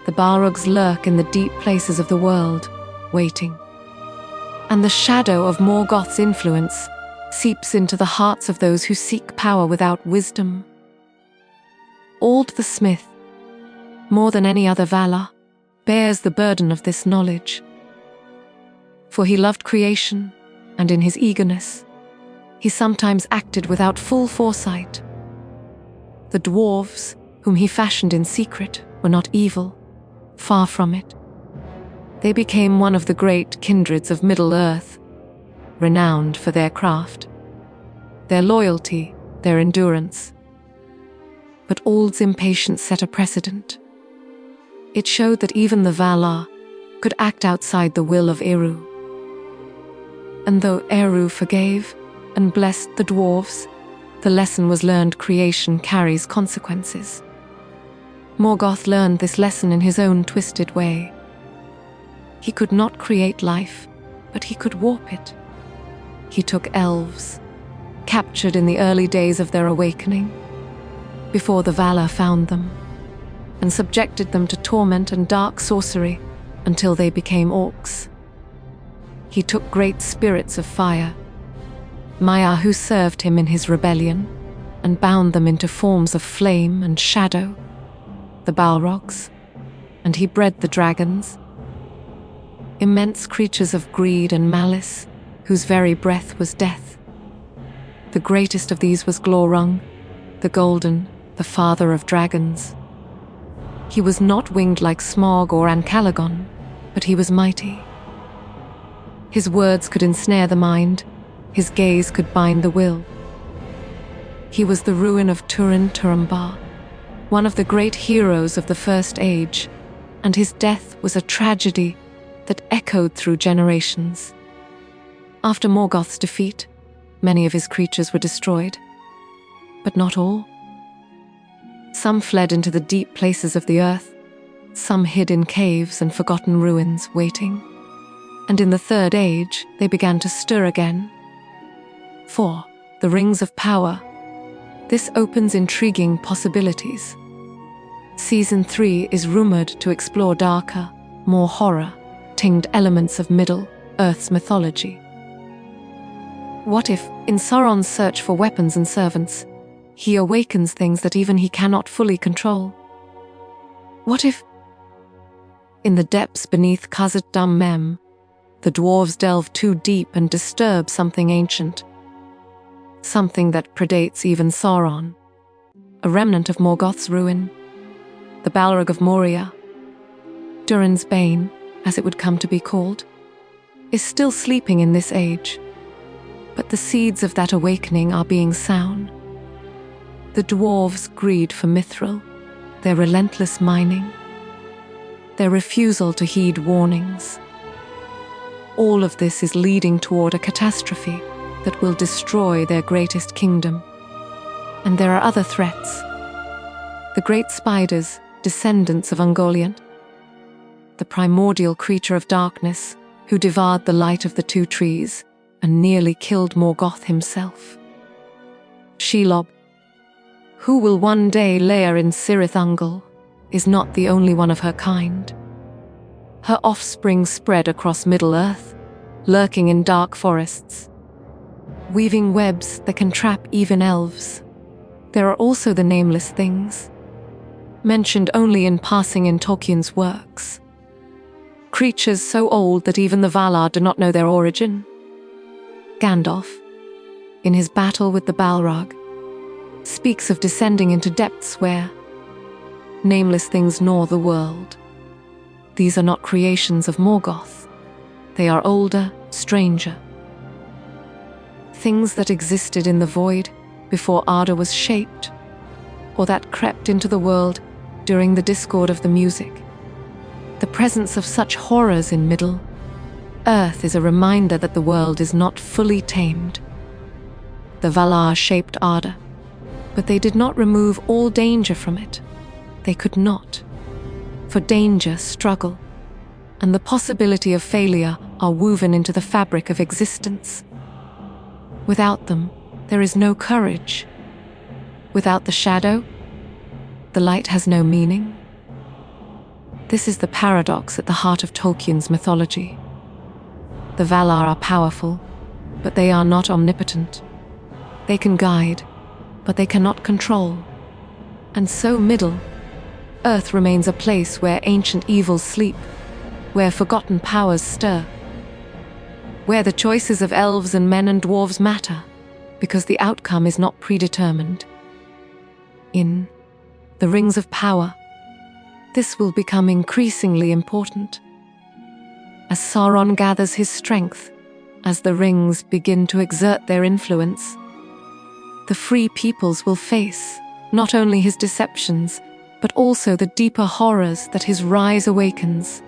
The Balrogs lurk in the deep places of the world, waiting. And the shadow of Morgoth's influence seeps into the hearts of those who seek power without wisdom. Ald the Smith, more than any other Valar, bears the burden of this knowledge. For he loved creation, and in his eagerness, he sometimes acted without full foresight. The dwarves, whom he fashioned in secret, were not evil, far from it. They became one of the great kindreds of Middle-earth, renowned for their craft, their loyalty, their endurance. But Ald's impatience set a precedent. It showed that even the Valar could act outside the will of Eru. And though Eru forgave and blessed the dwarves, the lesson was learned: creation carries consequences. Morgoth learned this lesson in his own twisted way. He could not create life, but he could warp it. He took elves, captured in the early days of their awakening, before the Valar found them, and subjected them to torment and dark sorcery until they became orcs. He took great spirits of fire, Maiar, who served him in his rebellion, and bound them into forms of flame and shadow, the Balrogs, and he bred the dragons, immense creatures of greed and malice, whose very breath was death. The greatest of these was Glorung, the Golden, the father of dragons. He was not winged like Smaug or Ancalagon, but he was mighty. His words could ensnare the mind, his gaze could bind the will. He was the ruin of Turin Turambar, one of the great heroes of the First Age, and his death was a tragedy that echoed through generations. After Morgoth's defeat, many of his creatures were destroyed, but not all. Some fled into the deep places of the earth, some hid in caves and forgotten ruins, waiting. And in the Third Age, they began to stir again. 4. The Rings of Power. This opens intriguing possibilities. Season 3 is rumored to explore darker, more horror-tinged elements of Middle-earth's mythology. What if, in Sauron's search for weapons and servants, he awakens things that even he cannot fully control? What if, in the depths beneath Khazad Dum Mem, the dwarves delve too deep and disturb something ancient, something that predates even Sauron, a remnant of Morgoth's ruin, the Balrog of Moria, Durin's Bane, as it would come to be called, is still sleeping in this age, but the seeds of that awakening are being sown. The dwarves' greed for mithril, their relentless mining, their refusal to heed warnings. All of this is leading toward a catastrophe that will destroy their greatest kingdom. And there are other threats. The great spiders, descendants of Ungoliant, the primordial creature of darkness who devoured the light of the two trees and nearly killed Morgoth himself. Shelob, who will one day lair in Cirith Ungol, is not the only one of her kind. Her offspring spread across Middle-earth, lurking in dark forests, weaving webs that can trap even elves. There are also the nameless things, mentioned only in passing in Tolkien's works. Creatures so old that even the Valar do not know their origin. Gandalf, in his battle with the Balrog, speaks of descending into depths where nameless things gnaw the world. These are not creations of Morgoth. They are older, stranger. Things that existed in the void before Arda was shaped, or that crept into the world during the discord of the music. The presence of such horrors in Middle-earth is a reminder that the world is not fully tamed. The Valar shaped Arda, but they did not remove all danger from it. They could not. For danger, struggle, and the possibility of failure are woven into the fabric of existence. Without them, there is no courage. Without the shadow, the light has no meaning. This is the paradox at the heart of Tolkien's mythology. The Valar are powerful, but they are not omnipotent. They can guide, but they cannot control. And so Middle-earth remains a place where ancient evils sleep, where forgotten powers stir, where the choices of elves and men and dwarves matter, because the outcome is not predetermined. In the Rings of Power, this will become increasingly important. As Sauron gathers his strength, as the rings begin to exert their influence, the free peoples will face not only his deceptions, but also the deeper horrors that his rise awakens.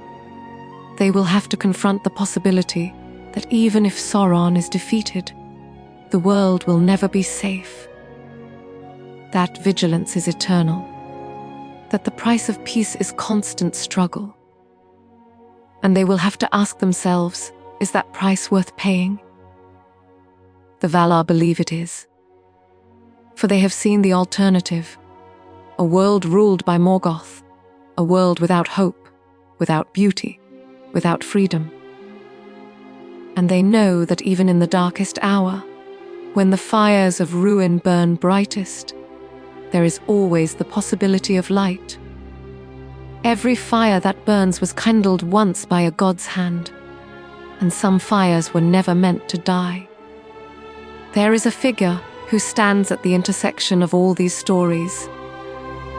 They will have to confront the possibility that even if Sauron is defeated, the world will never be safe. That vigilance is eternal, that the price of peace is constant struggle. And they will have to ask themselves, is that price worth paying? The Valar believe it is, for they have seen the alternative, a world ruled by Morgoth, a world without hope, without beauty, without freedom. And they know that even in the darkest hour, when the fires of ruin burn brightest, there is always the possibility of light. Every fire that burns was kindled once by a god's hand, and some fires were never meant to die. There is a figure who stands at the intersection of all these stories,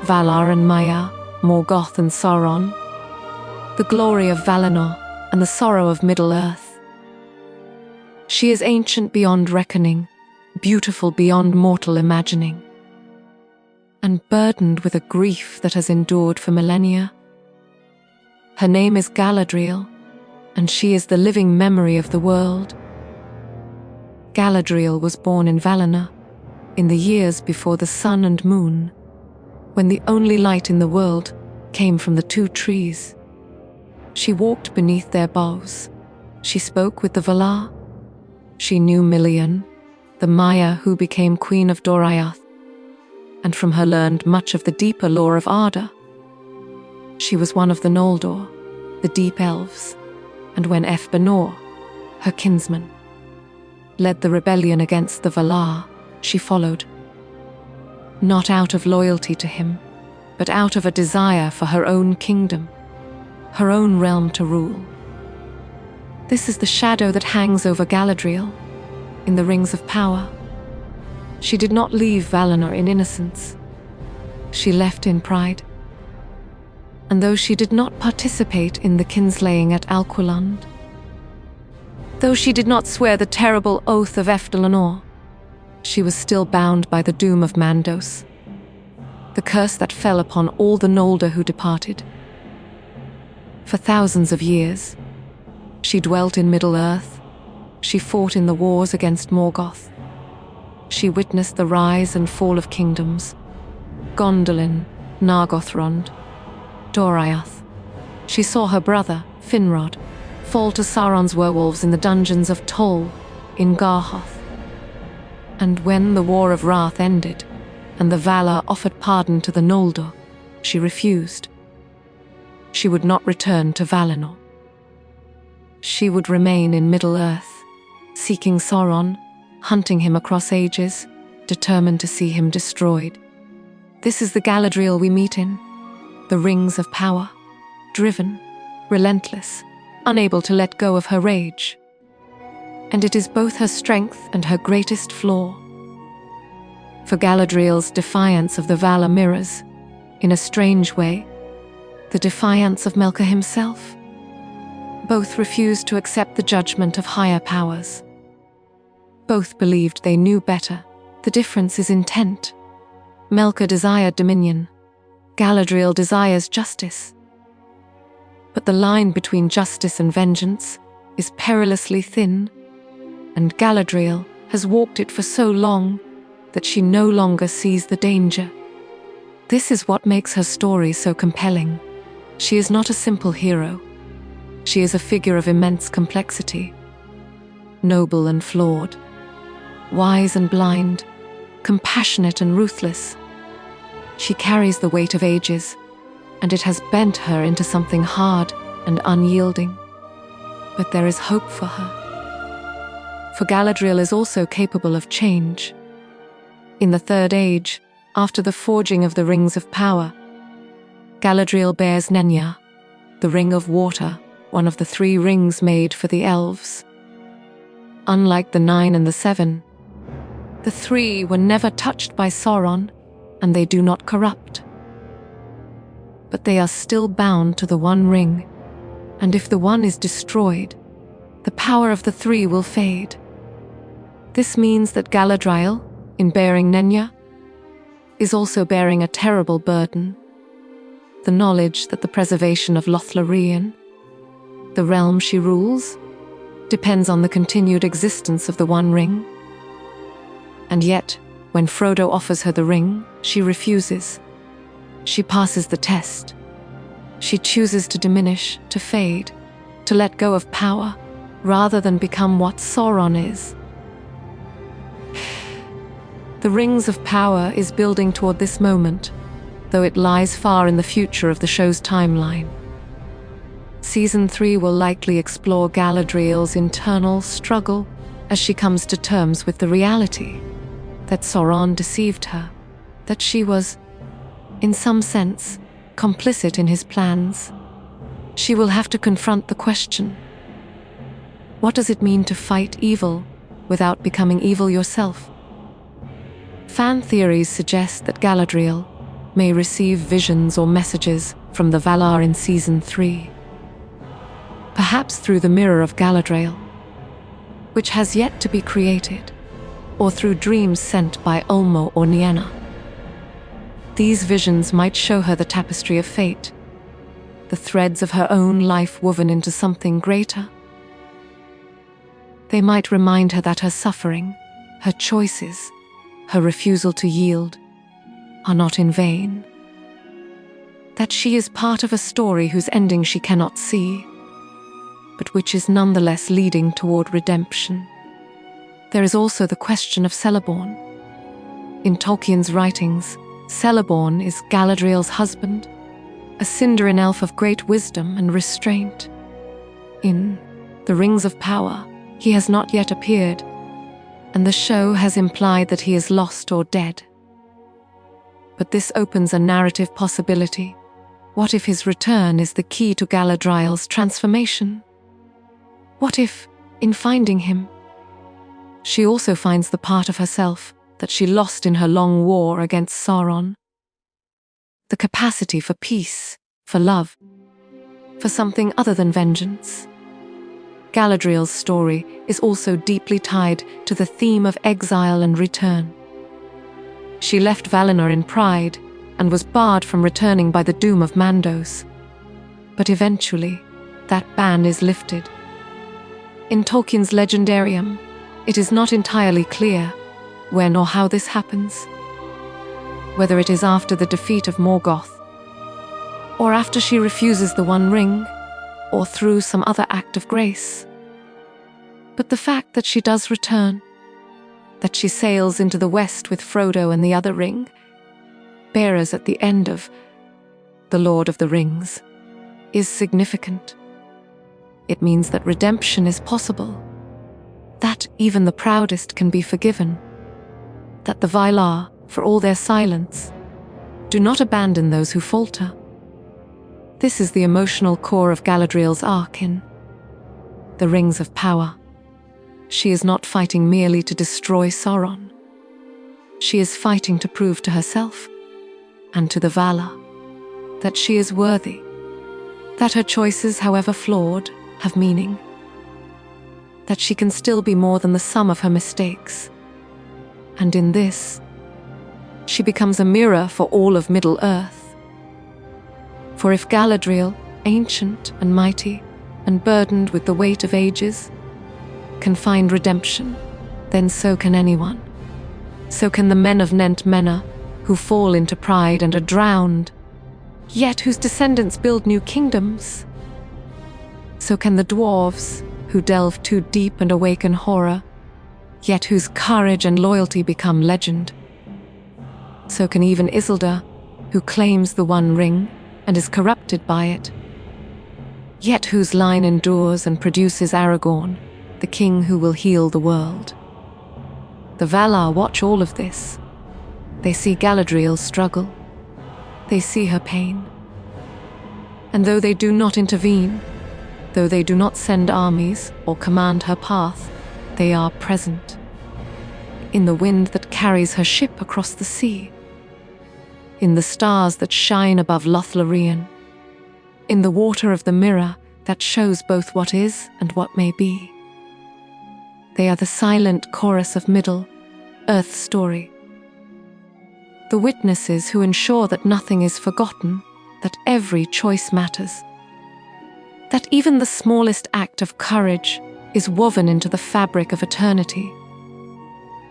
Valar and Maiar, Morgoth and Sauron, the glory of Valinor and the sorrow of Middle-earth. She is ancient beyond reckoning, beautiful beyond mortal imagining, and burdened with a grief that has endured for millennia. Her name is Galadriel, and she is the living memory of the world. Galadriel was born in Valinor, in the years before the sun and moon, when the only light in the world came from the two trees. She walked beneath their boughs. She spoke with the Valar. She knew Milian, the Maiar who became Queen of Doriath, and from her learned much of the deeper lore of Arda. She was one of the Noldor, the Deep Elves, and when Ef-Benor, her kinsman, led the rebellion against the Valar, she followed. Not out of loyalty to him, but out of a desire for her own kingdom, her own realm to rule. This is the shadow that hangs over Galadriel in the Rings of Power. She did not leave Valinor in innocence. She left in pride. And though she did not participate in the kinslaying at Alquilund, though she did not swear the terrible oath of Eftelenor, she was still bound by the doom of Mandos, the curse that fell upon all the Noldor who departed. For thousands of years, she dwelt in Middle-earth. She fought in the wars against Morgoth. She witnessed the rise and fall of kingdoms, Gondolin, Nargothrond, Doriath. She saw her brother, Finrod, fall to Sauron's werewolves in the dungeons of Tol in Garhoth. And when the War of Wrath ended, and the Valar offered pardon to the Noldor, she refused. She would not return to Valinor. She would remain in Middle-earth, seeking Sauron, hunting him across ages, determined to see him destroyed. This is the Galadriel we meet in the Rings of Power, driven, relentless, unable to let go of her rage. And it is both her strength and her greatest flaw. For Galadriel's defiance of the Valar mirrors, in a strange way, the defiance of Melkor himself. Both refused to accept the judgment of higher powers. Both believed they knew better. The difference is intent. Melkor desired dominion. Galadriel desires justice. But the line between justice and vengeance is perilously thin, and Galadriel has walked it for so long that she no longer sees the danger. This is what makes her story so compelling. She is not a simple hero. She is a figure of immense complexity, noble and flawed, wise and blind, compassionate and ruthless. She carries the weight of ages, and it has bent her into something hard and unyielding. But there is hope for her. For Galadriel is also capable of change. In the Third Age, after the forging of the Rings of Power, Galadriel bears Nenya, the Ring of Water, one of the 3 rings made for the elves. Unlike the 9 and the 7, the 3 were never touched by Sauron, and they do not corrupt. But they are still bound to the one ring, and if the one is destroyed, the power of the 3 will fade. This means that Galadriel, in bearing Nenya, is also bearing a terrible burden. The knowledge that the preservation of Lothlorien, the realm she rules, depends on the continued existence of the One Ring. And yet, when Frodo offers her the ring, she refuses. She passes the test. She chooses to diminish, to fade, to let go of power, rather than become what Sauron is. The Rings of Power is building toward this moment, though it lies far in the future of the show's timeline. Season 3 will likely explore Galadriel's internal struggle as she comes to terms with the reality that Sauron deceived her, that she was, in some sense, complicit in his plans. She will have to confront the question: what does it mean to fight evil without becoming evil yourself? Fan theories suggest that Galadriel may receive visions or messages from the Valar in Season 3. Perhaps through the Mirror of Galadriel, which has yet to be created, or through dreams sent by Ulmo or Nienna. These visions might show her the tapestry of fate, the threads of her own life woven into something greater. They might remind her that her suffering, her choices, her refusal to yield, are not in vain. That she is part of a story whose ending she cannot see, but which is nonetheless leading toward redemption. There is also the question of Celeborn. In Tolkien's writings, Celeborn is Galadriel's husband, a Sindarin elf of great wisdom and restraint. In The Rings of Power, he has not yet appeared, and the show has implied that he is lost or dead. But this opens a narrative possibility. What if his return is the key to Galadriel's transformation? What if, in finding him, she also finds the part of herself that she lost in her long war against Sauron? The capacity for peace, for love, for something other than vengeance. Galadriel's story is also deeply tied to the theme of exile and return. She left Valinor in pride and was barred from returning by the doom of Mandos. But eventually, that ban is lifted. In Tolkien's Legendarium, it is not entirely clear when or how this happens. Whether it is after the defeat of Morgoth, or after she refuses the One Ring, or through some other act of grace. But the fact that she does return, that she sails into the west with Frodo and the other ring, bearers at the end of The Lord of the Rings, is significant. It means that redemption is possible, that even the proudest can be forgiven, that the Valar, for all their silence, do not abandon those who falter. This is the emotional core of Galadriel's arc in The Rings of Power. She is not fighting merely to destroy Sauron. She is fighting to prove to herself and to the Valar that she is worthy That her choices, however flawed, have meaning. That she can still be more than the sum of her mistakes. And in this, she becomes a mirror for all of Middle-earth. For if Galadriel, ancient and mighty, and burdened with the weight of ages, can find redemption, then so can anyone. So can the men of Nent Menna, who fall into pride and are drowned, yet whose descendants build new kingdoms. So can the dwarves, who delve too deep and awaken horror, yet whose courage and loyalty become legend. So can even Isildur, who claims the One Ring and is corrupted by it, yet whose line endures and produces Aragorn, the king who will heal the world. The Valar watch all of this. They see Galadriel's struggle. They see her pain. And though they do not intervene, though they do not send armies or command her path, they are present. In the wind that carries her ship across the sea, in the stars that shine above Lothlorien, in the water of the mirror that shows both what is and what may be. They are the silent chorus of Middle-earth's story. The witnesses who ensure that nothing is forgotten, that every choice matters, that even the smallest act of courage is woven into the fabric of eternity.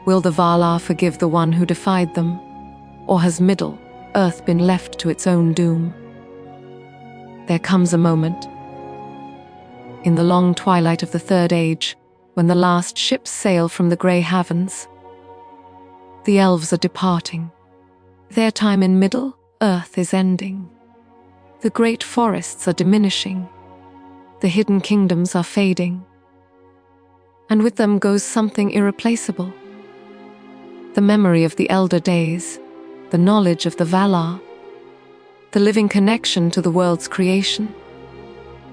Will the Valar forgive the one who defied them, or has Middle-earth been left to its own doom? There comes a moment, in the long twilight of the Third Age, when the last ships sail from the grey havens. The elves are departing. Their time in Middle-earth is ending. The great forests are diminishing. The hidden kingdoms are fading. And with them goes something irreplaceable. The memory of the elder days, the knowledge of the Valar, the living connection to the world's creation.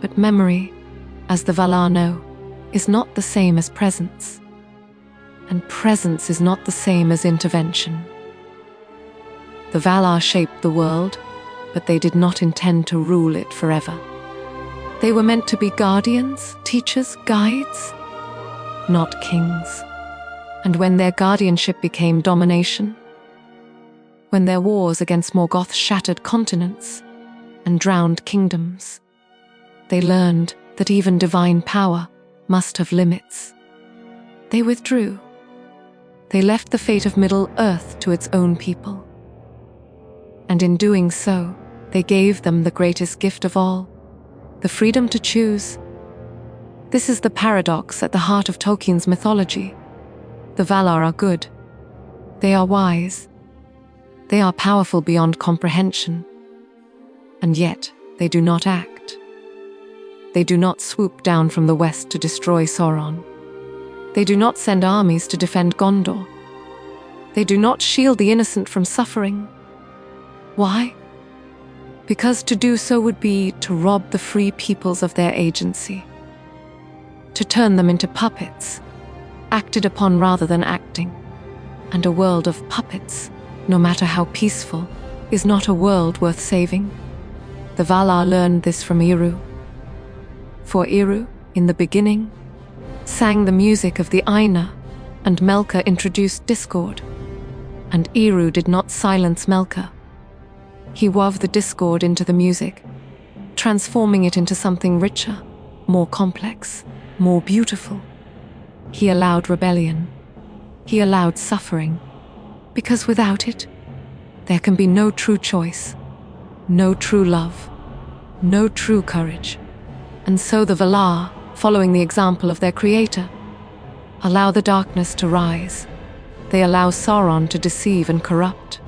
But memory, as the Valar know, is not the same as presence. And presence is not the same as intervention. The Valar shaped the world, but they did not intend to rule it forever. They were meant to be guardians, teachers, guides, not kings. And when their guardianship became domination, when their wars against Morgoth shattered continents and drowned kingdoms, they learned that even divine power must have limits. They withdrew. They left the fate of Middle-earth to its own people. And in doing so, they gave them the greatest gift of all, the freedom to choose. This is the paradox at the heart of Tolkien's mythology. The Valar are good. They are wise. They are powerful beyond comprehension. And yet, they do not act. They do not swoop down from the west to destroy Sauron. They do not send armies to defend Gondor. They do not shield the innocent from suffering. Why? Because to do so would be to rob the free peoples of their agency, to turn them into puppets, acted upon rather than acting. And a world of puppets, no matter how peaceful, is not a world worth saving. The Valar learned this from Eru. For Eru, in the beginning, sang the music of the Aina, and Melkor introduced discord. And Eru did not silence Melkor. He wove the discord into the music, transforming it into something richer, more complex, more beautiful. He allowed rebellion. He allowed suffering, because without it, there can be no true choice, no true love, no true courage. And so the Valar, following the example of their creator, allow the darkness to rise. They allow Sauron to deceive and corrupt.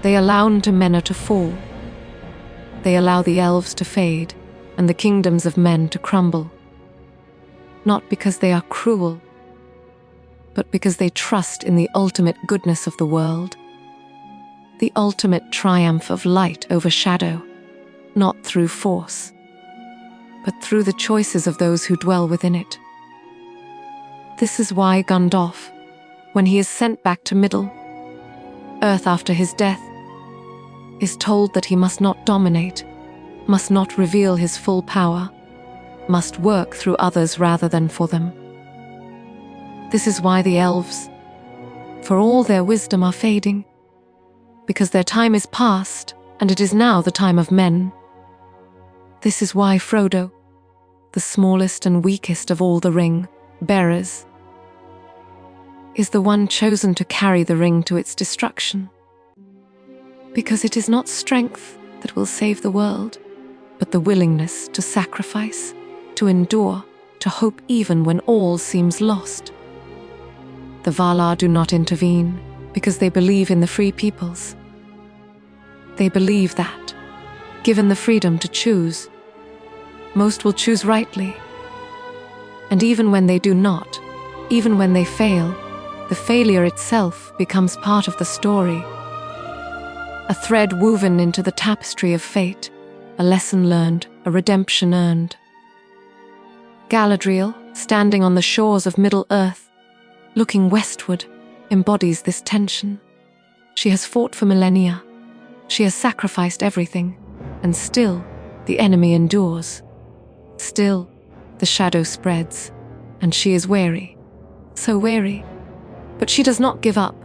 They allow Menna to fall. They allow the elves to fade and the kingdoms of men to crumble. Not because they are cruel, but because they trust in the ultimate goodness of the world, the ultimate triumph of light over shadow, not through force, but through the choices of those who dwell within it. This is why Gandalf, when he is sent back to Middle-earth after his death, is told that he must not dominate, must not reveal his full power, must work through others rather than for them. This is why the elves, for all their wisdom, are fading, because their time is past, and it is now the time of men. This is why Frodo, the smallest and weakest of all the ring-bearers, is the one chosen to carry the ring to its destruction. Because it is not strength that will save the world, but the willingness to sacrifice, to endure, to hope even when all seems lost. The Valar do not intervene because they believe in the free peoples. They believe that, given the freedom to choose, most will choose rightly. And even when they do not, even when they fail, the failure itself becomes part of the story. A thread woven into the tapestry of fate, a lesson learned, a redemption earned. Galadriel, standing on the shores of Middle-earth, looking westward, embodies this tension. She has fought for millennia. She has sacrificed everything, and still the enemy endures. Still the shadow spreads, and she is weary, so weary. But she does not give up.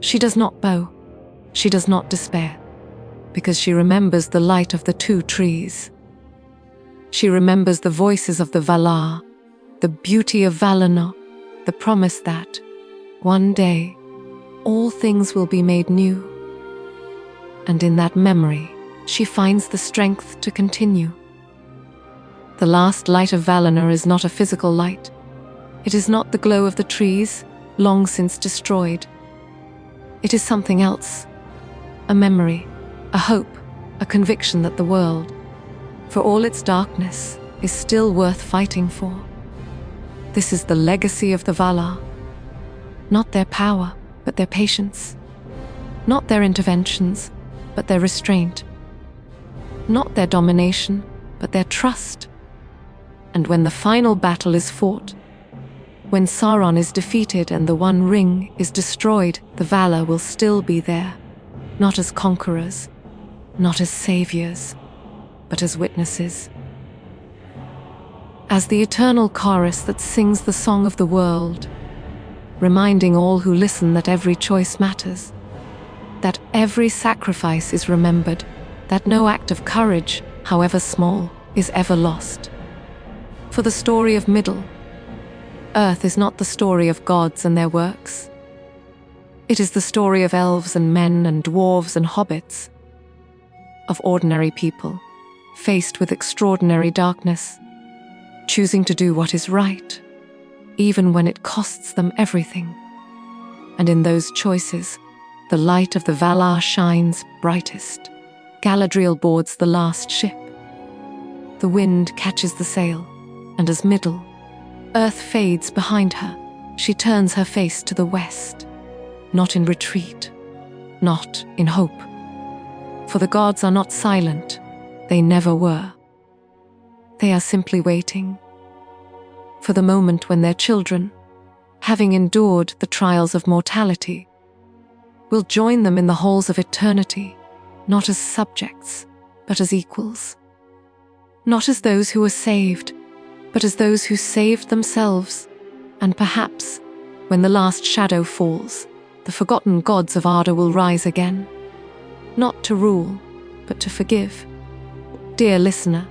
She does not bow. She does not despair, because she remembers the light of the two trees. She remembers the voices of the Valar, the beauty of Valinor, the promise that, one day, all things will be made new. And in that memory, she finds the strength to continue. The last light of Valinor is not a physical light. It is not the glow of the trees, long since destroyed. It is something else, a memory, a hope, a conviction that the world, for all its darkness, is still worth fighting for. This is the legacy of the Valar. Not their power, but their patience. Not their interventions, but their restraint. Not their domination, but their trust. And when the final battle is fought, when Sauron is defeated and the One Ring is destroyed, the Valar will still be there, not as conquerors, not as saviors, but as witnesses. As the eternal chorus that sings the song of the world, reminding all who listen that every choice matters, that every sacrifice is remembered, that no act of courage, however small, is ever lost. For the story of Middle-earth is not the story of gods and their works. It is the story of elves and men and dwarves and hobbits, of ordinary people, faced with extraordinary darkness, choosing to do what is right, even when it costs them everything. And in those choices, the light of the Valar shines brightest. Galadriel boards the last ship. The wind catches the sail, and as Middle-earth fades behind her, she turns her face to the west, not in retreat, not in hope. For the gods are not silent, they never were. They are simply waiting for the moment when their children, having endured the trials of mortality, will join them in the halls of eternity, not as subjects, but as equals. Not as those who were saved, but as those who saved themselves, and perhaps, when the last shadow falls, the forgotten gods of Arda will rise again, not to rule, but to forgive. Dear listener,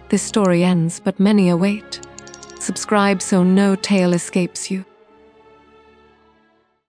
this story ends, but many await. Subscribe so no tale escapes you.